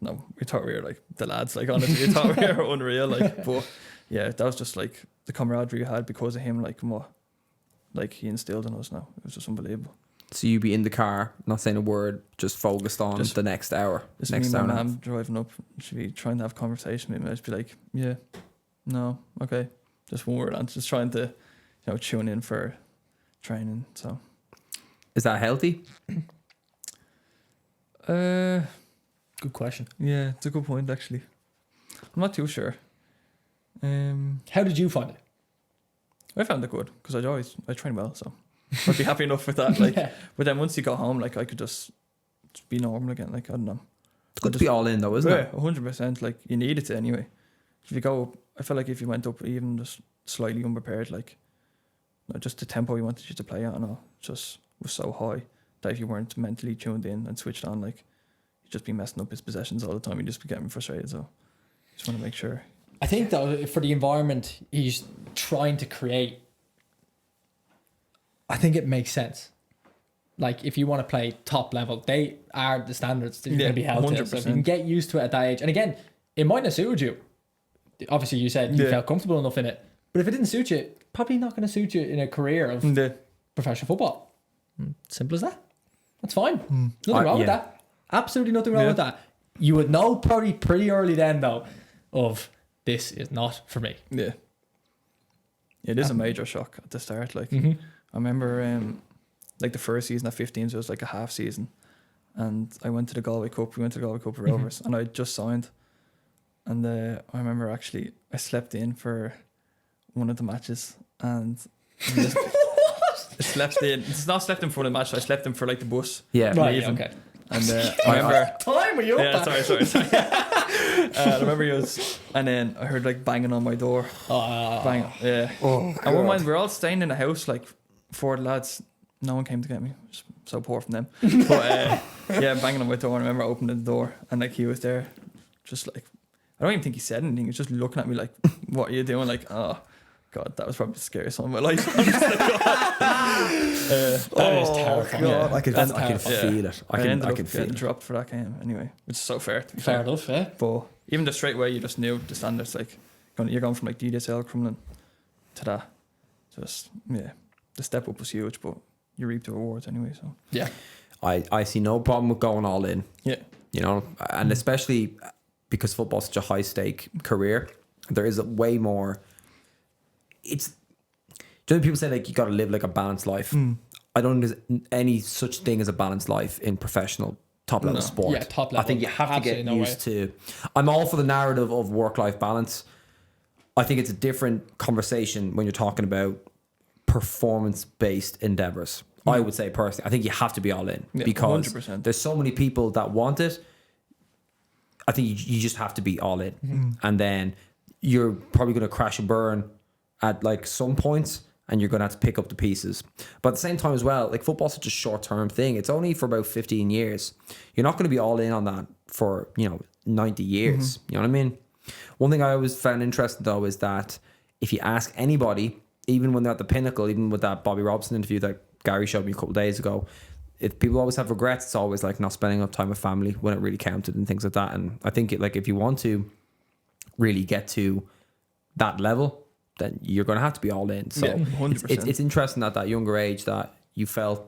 like the lads, like honestly we thought we were unreal, like. But yeah, that was just like the camaraderie we had because of him, like, and what like he instilled in us. Now it was just unbelievable. So you'd be in the car, not saying a word, just focused on Just- the next hour. Just next me hour and and my a half. mum driving up, she'd be trying to have conversation with me. I'd just be like, yeah, no, okay, just one word. I'm just trying to, tune in for training. So Is that healthy? Good question. yeah, it's a good point actually. I'm not too sure. How did you find it? I found it good because I train well, so I'd be happy enough with that. Like, Yeah. but then once you go home, like I could just be normal again. Like I don't know. It's good to be all in though, isn't Yeah, it? 100%. Like you need it to anyway. If you go, I feel like if you went up even just slightly unprepared, like just the tempo you wanted you to play at and all, just was so high that if you weren't mentally tuned in and switched on, like you'd just be messing up his possessions all the time. You'd just be getting frustrated. So just want to make sure. I think though, for the environment he's trying to create, I think it makes sense. Like if you want to play top level, they are the standards that you're going to be held to. So if you can 100%. get used to it at that age, and again, it might not suit you. Obviously, you said you Yeah. felt comfortable enough in it, but if it didn't suit you, probably not going to suit you in a career of Yeah. professional football. Simple as that. That's fine. Nothing Uh, wrong with yeah. that. Absolutely nothing wrong Yeah. with that. You would know probably pretty early then though of this is not for me. Yeah. It is a major shock at the start. Like, Mm-hmm. I remember, like the first season at 15, so it was like a half season, and I went to the Galway Cup. We went to the Galway Cup with Rovers, and I just signed. And I remember actually I slept in for one of the matches, and just I slept in. It's not slept in for the match. I slept in for like the bus. Yeah. Right, leaving. okay. And I remember. Time were you up Yeah, at? sorry. I remember he was, and then I heard like banging on my door. Bang, yeah. Oh, And one man, we're all staying in a house, like 4 lads. No one came to get me. Just so poor from them. But yeah, banging on my door. I remember opening the door, and like he was there, just like, I don't even think he said anything. He was just looking at me like, "What are you doing?" Like, oh God, that was probably the scariest one of my life. I'm just like, That is terrifying. God, I can That's feel it. I ended I up can feel getting it. dropped for that game anyway, which is so fair to be Fair fair. enough, yeah. But even the straight away, you just knew the standards. Like you're going from like DDSL Crumlin to that. Just the step up was huge, but you reap the rewards anyway. So Yeah. I see no problem with going all in. yeah, You know, and especially because football's such a high stake career, there is a way more. It's, do you know, people say like you got to live like a balanced life. I don't think there's any such thing as a balanced life in professional top level No. sport. Yeah, top level. I think you have to get Absolutely no used to. I'm all for the narrative of work-life balance. I think it's a different conversation when you're talking about performance-based endeavors. I would say personally, I think you have to be all in Yeah, because 100%. there's so many people that want it. I think you just have to be all in, and then you're probably going to crash and burn at like some points, and you're going to have to pick up the pieces. But at the same time as well, like football's such a short-term thing. It's only for about 15 years. You're not going to be all in on that for 90 years. You know what I mean? One thing I always found interesting though is that if you ask anybody, even when they're at the pinnacle, even with that Bobby Robson interview that Gary showed me a couple of days ago, if people always have regrets, it's always like not spending enough time with family when it really counted and things like that. And I think like if you want to really get to that level, then you're going to have to be all in. So Yeah, 100%. it's interesting at that younger age that you felt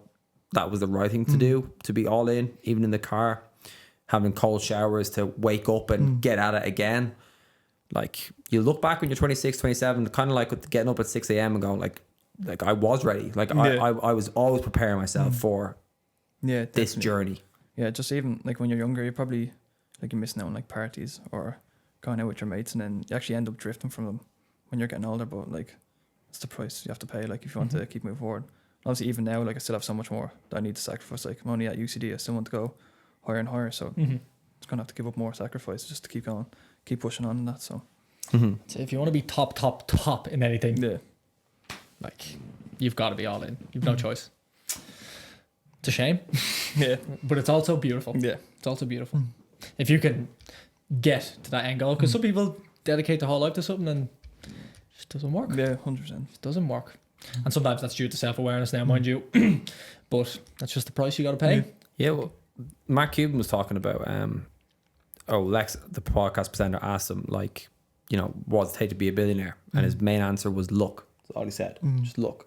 that was the right thing to do, to be all in, even in the car, having cold showers to wake up and get at it again. Like you look back when you're 26, 27, kind of like with getting up at 6 a.m. and going like I was ready. Like I was always preparing myself for yeah, this definitely. journey. Yeah, just even like when you're younger, you're probably like you're missing out on like parties or going out with your mates, and then you actually end up drifting from them when you're getting older. But like, it's the price you have to pay. Like if you want to keep moving forward. Obviously, even now, like I still have so much more that I need to sacrifice. Like I'm only at UCD, I still want to go higher and higher. So it's gonna have to give up more sacrifice just to keep going, keep pushing on and that. So So if you want to be top in anything, yeah, like you've got to be all in. You've no choice. It's a shame, yeah, but it's also beautiful. yeah. It's also beautiful. If you can get to that end goal, because some people dedicate their whole life to something and it just doesn't work. Yeah, 100%. It doesn't work. And sometimes that's due to self-awareness now, mind you. But that's just the price you got to pay. Yeah, well, Mark Cuban was talking about, Lex, the podcast presenter, asked him, like, what does it take to be a billionaire? And his main answer was luck. That's all he said. Just luck.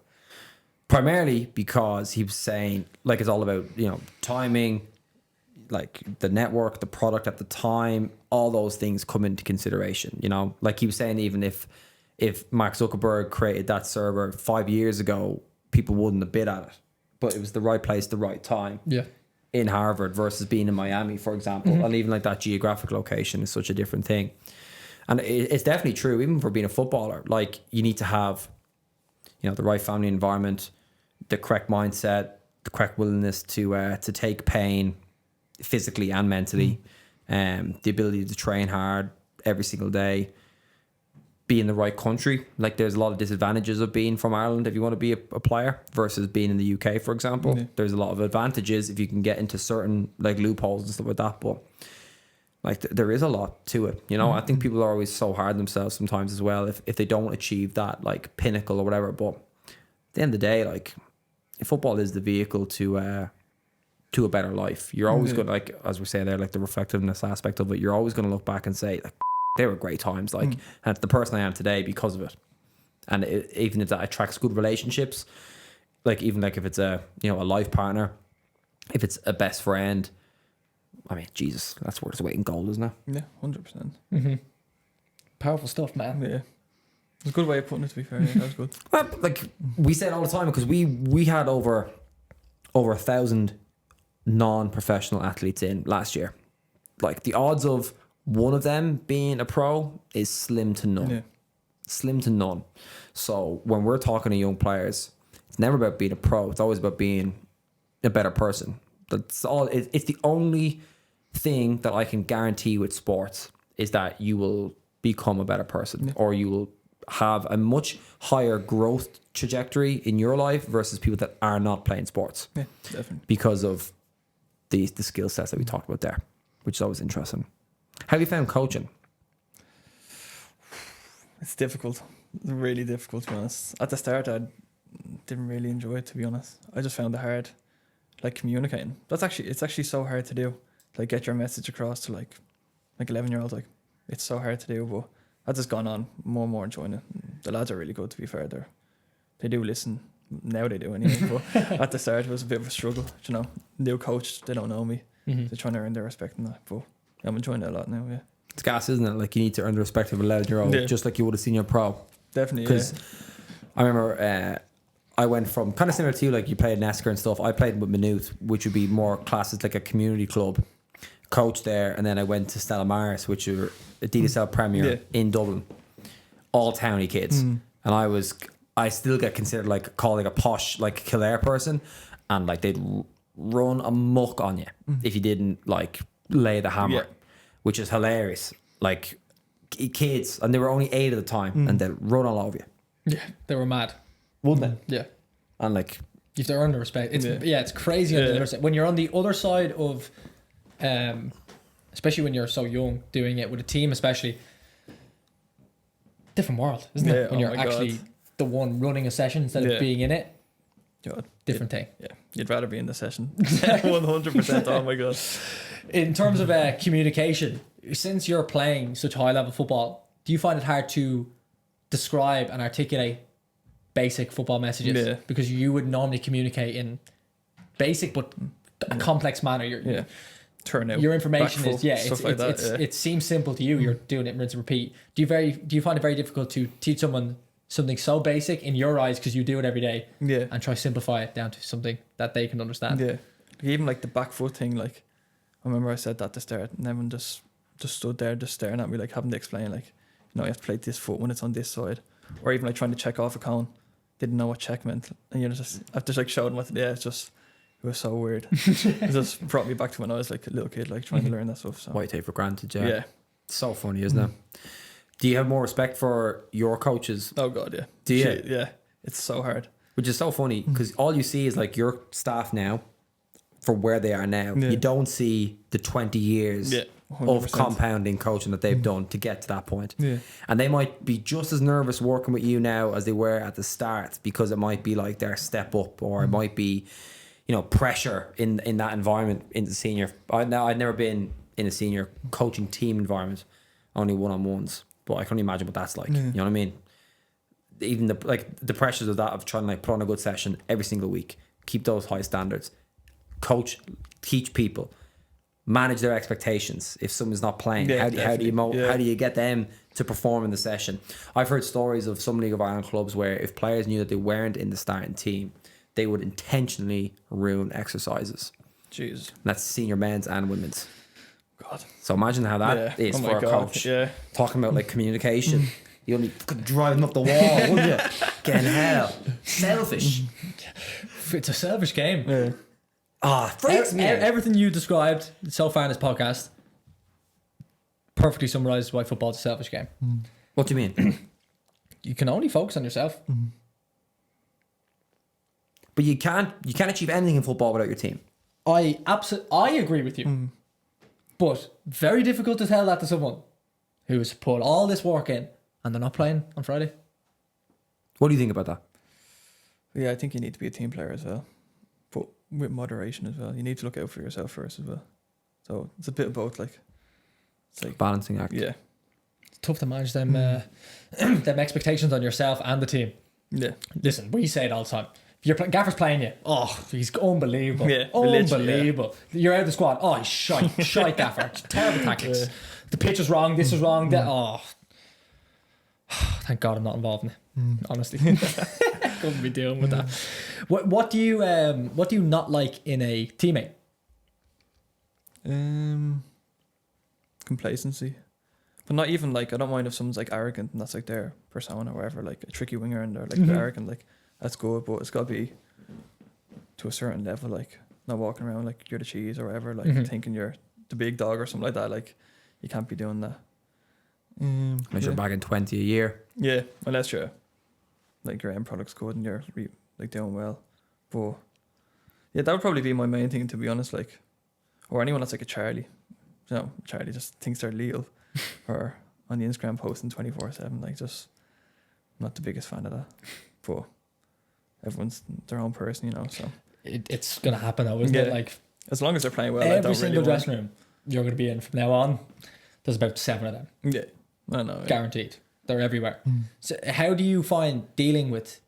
Primarily because he was saying, like, it's all about, timing, like the network, the product at the time, all those things come into consideration, Like he was saying, even if Mark Zuckerberg created that server 5 years ago, people wouldn't have bid at it. But it was the right place, the right time. Yeah. In Harvard versus being in Miami, for example. And even like that geographic location is such a different thing. And it's definitely true, even for being a footballer. Like you need to have, the right family environment, the correct mindset, the correct willingness to take pain physically and mentally, the ability to train hard every single day, be in the right country. Like there's a lot of disadvantages of being from Ireland if you want to be a player versus being in the UK, for example. Yeah. There's a lot of advantages if you can get into certain like loopholes and stuff like that, but like there is a lot to it. I think people are always so hard on themselves sometimes as well if they don't achieve that like pinnacle or whatever. But at the end of the day, like football is the vehicle to a better life. You're always going to, like, as we say there, like the reflectiveness aspect of it, you're always going to look back and say, like, they were great times. Like, and it's the person I am today because of it. And even if that attracts good relationships, like even like if it's a life partner, if it's a best friend, I mean, Jesus, that's worth its weight in gold, isn't it? Yeah, 100%. Powerful stuff, man. Yeah. It's a good way of putting it, to be fair. Yeah, that was good. Well, like we say it all the time because we had over 1,000 non-professional athletes in last year. Like the odds of one of them being a pro is slim to none. Yeah. Slim to none. So when we're talking to young players, it's never about being a pro. It's always about being a better person. That's all. It's the only thing that I can guarantee with sports is that you will become a better person, or you will have a much higher growth trajectory in your life versus people that are not playing sports. Yeah, definitely. Because of the skill sets that we talked about there, which is always interesting. How have you found coaching? It's difficult. It's really difficult, to be honest. At the start, I didn't really enjoy it, to be honest. I just found it hard, like communicating. It's actually so hard to do. Like get your message across to like 11-year-olds. Like it's so hard to do, but as it's gone on, more and more enjoying it. The lads are really good, to be fair. They do listen. Now they do anyway. But at the start, it was a bit of a struggle. You know, new coach, they don't know me. They're trying to earn their respect and that. But I'm enjoying it a lot now. Yeah. It's gas, isn't it? Like you need to earn the respect of a 11-year-old, just like you would have seen your pro. Definitely. Because I remember I went from kind of similar to you, like you played in Esker and stuff. I played with Maynooth, which would be more classes like a community club. Coach there, and then I went to Stella Maris, which are a DSL Premier in Dublin. All towny kids, and I still get considered like calling a posh like Kildare person, and like they'd run amok on you if you didn't like lay the hammer, which is hilarious. Like kids, and they were only 8 at the time, and they'd run all over you. Yeah, they were mad, wouldn't they? Yeah, and like you have to earn the respect. It's it's crazy on the other side. When you're on the other side of, especially when you're so young, doing it with a team, especially. Different world, isn't it? When you're actually the one running a session instead of being in it. God, different thing. Yeah, you'd rather be in the session. 100%. Oh my god. In terms of communication, since you're playing such high level football, do you find it hard to describe and articulate basic football messages? Yeah. Because you would normally communicate in basic but a complex manner. Turn out your information is it seems simple to you. You're doing it rinse and repeat. Do you find it very difficult to teach someone something so basic in your eyes because you do it every day? Yeah. And try to simplify it down to something that they can understand. Yeah. Even like the back foot thing. Like I remember I said that to start, and everyone just stood there, just staring at me, like having to explain, like you have to play this foot when it's on this side, or even like trying to check off a cone. Didn't know what check meant, and I've just like showed them what. It was so weird. It just brought me back to when I was like a little kid, like trying to learn that stuff. So. What you take for granted, yeah. So funny, isn't it? Do you have more respect for your coaches? Oh god, yeah. Do you? Shit, yeah, it's so hard. Which is so funny because all you see is like your staff now, for where they are now. Yeah. You don't see the 20 years of compounding coaching that they've done to get to that point. Yeah. And they might be just as nervous working with you now as they were at the start because it might be like their step up, or it might be. Pressure in that environment in the senior. I'd never been in a senior coaching team environment, only one-on-ones. But I can only imagine what that's like. You know what I mean? Even the pressures of that, of trying to like put on a good session every single week, keep those high standards, coach, teach people, manage their expectations. If someone's not playing, how do you get them to perform in the session? I've heard stories of some League of Ireland clubs where if players knew that they weren't in the starting team, they would intentionally ruin exercises. Jeez. And that's senior men's and women's. God. So imagine how that is for a coach. Yeah. Talking about like communication. You'll be driving up the wall, wouldn't you? Getting hell. Selfish. It's a selfish game. Yeah. Freaks me. Everything you described so far in this podcast perfectly summarizes why football's a selfish game. What do you mean? You can only focus on yourself. But you can't achieve anything in football without your team. I agree with you. But very difficult to tell that to someone who's put all this work in and they're not playing on Friday. What do you think about that? Yeah, I think you need to be a team player as well, but with moderation as well. You need to look out for yourself first as well. So it's a bit of both, like it's like balancing act. Yeah, it's tough to manage them them expectations on yourself and the team. Yeah, listen, we say it all the time. If your gaffer's playing you, he's unbelievable. Yeah, unbelievable. Yeah. You're out of the squad. He's shite gaffer. Terrible tactics. The pitch is wrong. This is wrong. Thank God I'm not involved in it. Honestly, couldn't be dealing with that. What do you not like in a teammate? Complacency, but not even like I don't mind if someone's like arrogant and that's like their persona or whatever, like a tricky winger and they're like arrogant, like that's good, but it's got to be to a certain level, like not walking around like you're the cheese or whatever, like thinking you're the big dog or something like that. Like you can't be doing that. Unless you're bagging 20 a year. Yeah, unless you're like your end product's good and you're like doing well. But yeah, that would probably be my main thing, to be honest. Like, or anyone that's like a Charlie. You know, Charlie just thinks they're legal, or on the Instagram posting 24/7. Like, just not the biggest fan of that. But everyone's their own person, you know. So it's gonna happen though, isn't it? Like, as long as they're playing well, every single dressing room you're gonna be in from now on. There's about 7 of them. Yeah, I know. Guaranteed. They're everywhere. So how do you find dealing with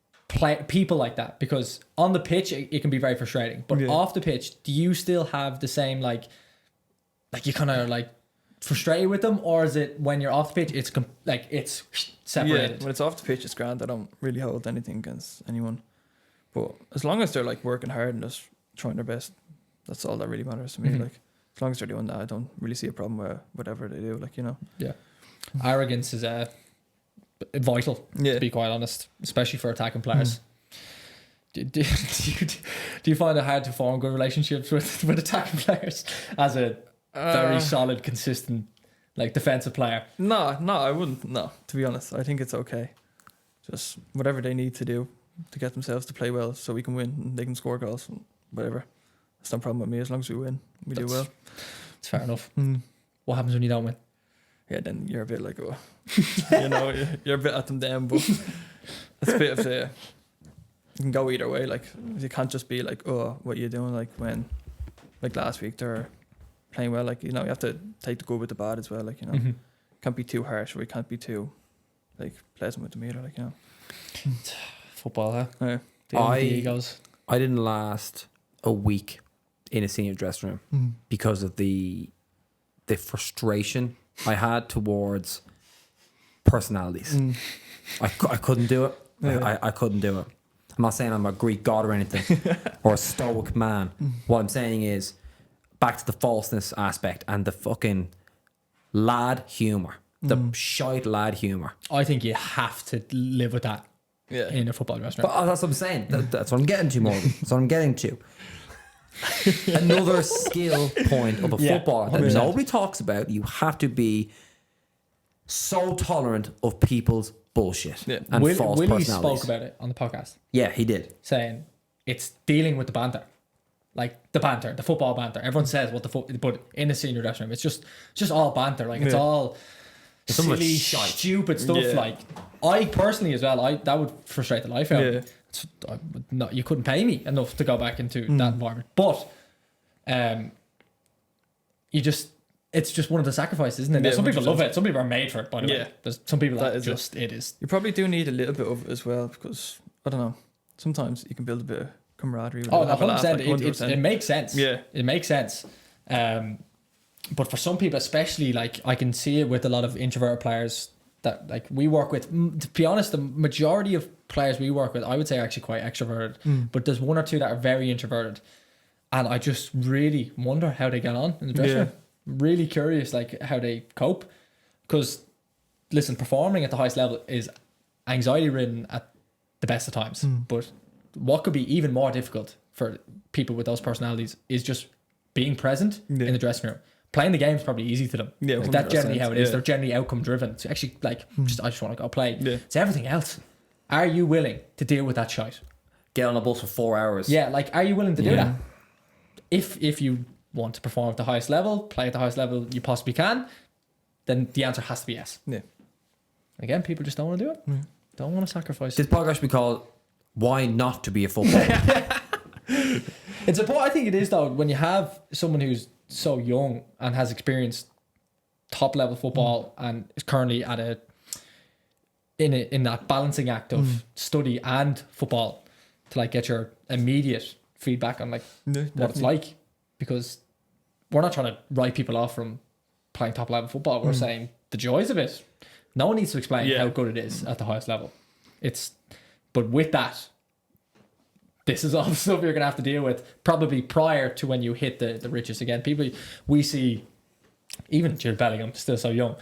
people like that? Because on the pitch it can be very frustrating, but off the pitch, do you still have the same like you kind of like frustrated with them, or is it when you're off the pitch it's separated? Yeah, when it's off the pitch it's grand. I don't really hold anything against anyone, but as long as they're like working hard and just trying their best, that's all that really matters to me. Like, as long as they're doing that, I don't really see a problem with whatever they do. Like, you know. Yeah. Arrogance is vital, to be quite honest, especially for attacking players. Do you find it hard to form good relationships with attacking players as a very solid, consistent, like defensive player? No, I wouldn't. No, to be honest, I think it's okay. Just whatever they need to do to get themselves to play well, so we can win and they can score goals, whatever. That's no problem with me as long as we win. We do well. It's fair enough. What happens when you don't win? Yeah, then you're a bit like, oh, you know, you're a bit at them down, but it's a bit of you can go either way. Like, you can't just be like, oh, what are you doing? Like when, like last week, they're playing well. Like, you know, you have to take the good with the bad as well. Like, you know, can't be too harsh, or you can't be too like pleasant with them either. Like, you know, football, huh? Yeah. The egos. I didn't last a week in a senior dressing room because of the frustration I had towards personalities. I couldn't do it. I couldn't do it. I'm not saying I'm a Greek god or anything or a stoic man. What I'm saying is back to the falseness aspect and the fucking lad humour. The shite lad humour. I think you have to live with that in a football dressing room. But that's what I'm saying. That's what I'm getting to, Morgan. That's what I'm getting to. Another skill point of a footballer that nobody talks about. You have to be so tolerant of people's bullshit and false Willie personalities. spoke about it on the podcast. Yeah, he did. Saying it's dealing with the banter. Like the banter, the football banter. Everyone says but in the senior dressing room, it's just all banter. Like it's all silly, stupid stuff. Yeah. Like I personally as well, that would frustrate the life out of me. You couldn't pay me enough to go back into that environment. But it's just one of the sacrifices, isn't it? Yeah, some people 100%. love it. Some people are made for it, by the way. There's some people that just it is. You probably do need a little bit of it as well, because I don't know. Sometimes you can build a bit of camaraderie. With 100%. It makes sense. Yeah, it makes sense. But for some people, especially, like I can see it with a lot of introverted players that like we work with. To be honest, the majority of players we work with, I would say, are actually quite extroverted. But there's 1 or 2 that are very introverted, and I just really wonder how they get on in the dressing room. Really curious, like how they cope. Because listen, performing at the highest level is anxiety ridden at the best of times. But what could be even more difficult for people with those personalities is just being present in the dressing room. Playing the game is probably easy to them. Yeah, like that's generally how it is. They're generally outcome driven. It's actually like I just want to go play. Yeah. It's everything else. Are you willing to deal with that shite? Get on a bus for 4 hours. Yeah, like are you willing to do that? If you want to perform at the highest level, play at the highest level you possibly can, then the answer has to be yes. Yeah. Again, people just don't want to do it. Don't want to sacrifice. This podcast should be called "Why Not to Be a Footballer." It's important. I think it is though when you have someone who's so young and has experienced top level football and is currently at in that balancing act of study and football to like get your immediate feedback on like what it's like, because we're not trying to write people off from playing top level football. We're saying the joys of it. No one needs to explain Yeah. how good it is at the highest level. But with that, this is all the stuff you're going to have to deal with probably prior to when you hit the riches again. People we see, even Jude Bellingham, still so young,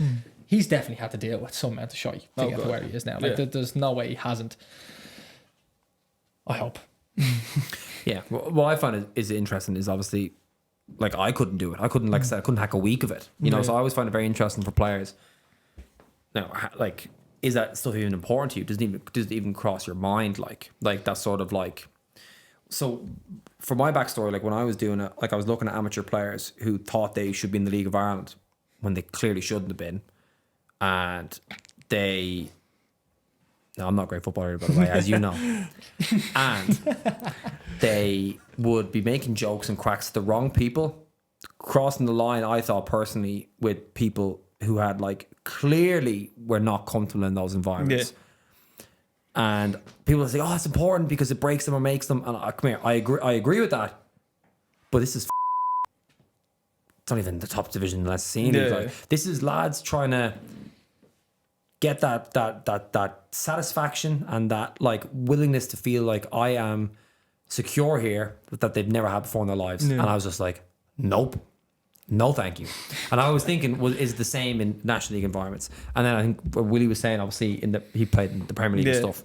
he's definitely had to deal with some amount of shy to get to where he is now. Like there's no way he hasn't. I hope. Yeah. What I find is interesting is obviously, like, I couldn't do it. I couldn't, like I said, I couldn't hack a week of it. You know, so I always find it very interesting for players. Now, like, is that stuff even important to you? Does it even cross your mind? Like that sort of like. So, for my backstory, like when I was doing it, like I was looking at amateur players who thought they should be in the League of Ireland when they clearly shouldn't have been, and they. No, I'm not a great footballer, by the way, as you know. And they would be making jokes and cracks to the wrong people, crossing the line, I thought personally, with people who had like clearly were not comfortable in those environments. Yeah. And people would say, oh, it's important because it breaks them or makes them. And come here, I agree with that. But this is it's not even the top division in the scene. Yeah. Like, this is lads trying to get that satisfaction and that like willingness to feel like I am secure here that they've never had before in their lives. And I was just like, nope, no thank you. And I was thinking, is the same in National League environments. And then I think what Willie was saying, obviously he played in the Premier League and stuff,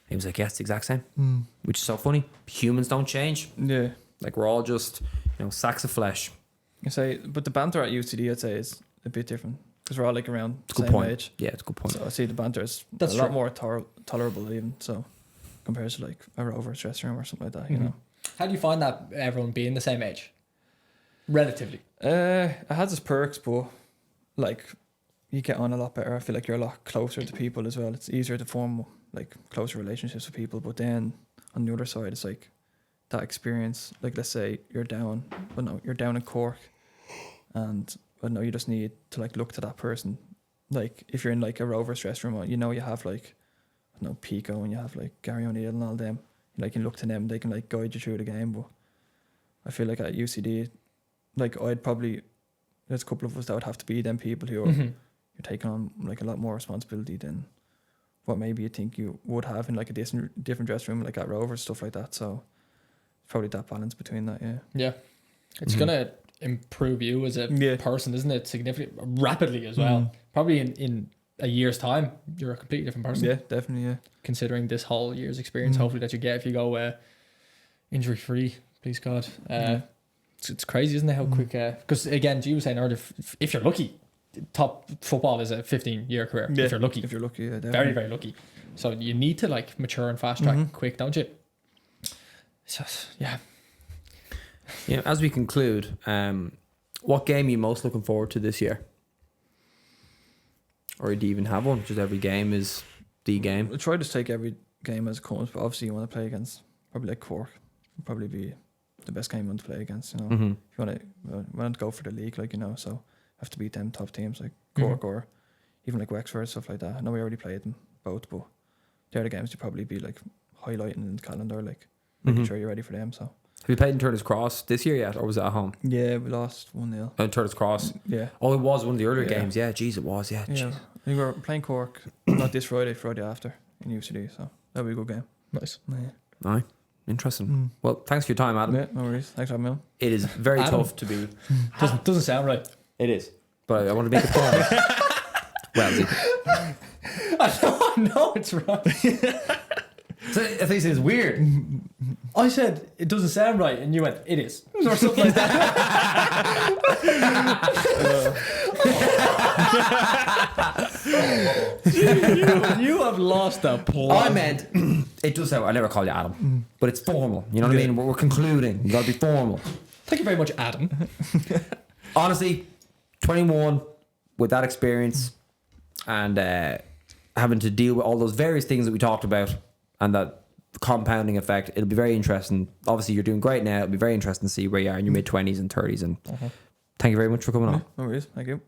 he was like, yeah, it's the exact same. Which is so funny. Humans don't change. Yeah, like we're all just sacks of flesh. I say, but the banter at UCD, I'd say, is a bit different because we're all like around the same point. age. Yeah, it's a good point. So I see the banter is That's a lot true. more tolerable even. So compared to like a Rovers dressing room or something like that, you know. How do you find that everyone being the same age? Relatively. It has its perks, but like you get on a lot better. I feel like you're a lot closer to people as well. It's easier to form like closer relationships with people. But then on the other side, it's like that experience. Like let's say you're down in Cork, and you just need to like look to that person. Like if you're in like a Rovers dressing room, you have like Pico and you have like Gary O'Neill and all them. Like you can look to them, they can like guide you through the game. But I feel like at UCD, like there's a couple of us that would have to be them people who are you're taking on like a lot more responsibility than what maybe you think you would have in like a different dressing room, like at Rovers, stuff like that. So probably that balance between that, Yeah. It's gonna improve you as a person, isn't it? Significantly, rapidly as well. Probably in a year's time, you're a completely different person. Yeah, definitely, yeah. Considering this whole year's experience, hopefully that you get if you go injury free, please God. It's crazy, isn't it? How quick? Because again, you were saying earlier, if you're lucky, top football is a 15-year career. Yeah, if you're lucky, yeah, definitely. very very lucky. So you need to like mature and fast track quick, don't you? So, yeah. As we conclude, what game are you most looking forward to this year? Or do you even have one? Just every game is the game? We'll try to take every game as it comes, but obviously you want to play against probably like Cork. Would probably be the best game you want to play against, If you want to go for the league, so have to beat them top teams like Cork or even like Wexford, stuff like that. I know we already played them both, but they're the games to probably be like highlighting in the calendar, like making sure you're ready for them. So have you played in Turner's Cross this year yet, or was it at home? yeah, we lost 1-0. Turner's Cross. Yeah. Oh, it was one of the earlier Yeah. games. Yeah, jeez, it was. Yeah, Yeah. jeez. I think we're playing Cork not this Friday after in UCD, so that'll be a good game. Nice. Yeah. Aye, interesting. Well, thanks for your time, Adam. Yeah, no worries. Thanks for having me on. It is very Adam. tough to be. Doesn't sound right. It is, but I want to make it fun. Well, I know it's right. so I think it's weird. I said it doesn't sound right, and you went, it is, or something like that. you have lost the plot. I meant it does sound. I never call you Adam, but it's formal. You know what I mean? We're concluding. You got to be formal. Thank you very much, Adam. Honestly, 21 with that experience and having to deal with all those various things that we talked about and that compounding effect, it'll be very interesting. Obviously, you're doing great now. It'll be very interesting to see where you are in your mid-20s and 30s. And thank you very much for coming on. No worries. Thank you.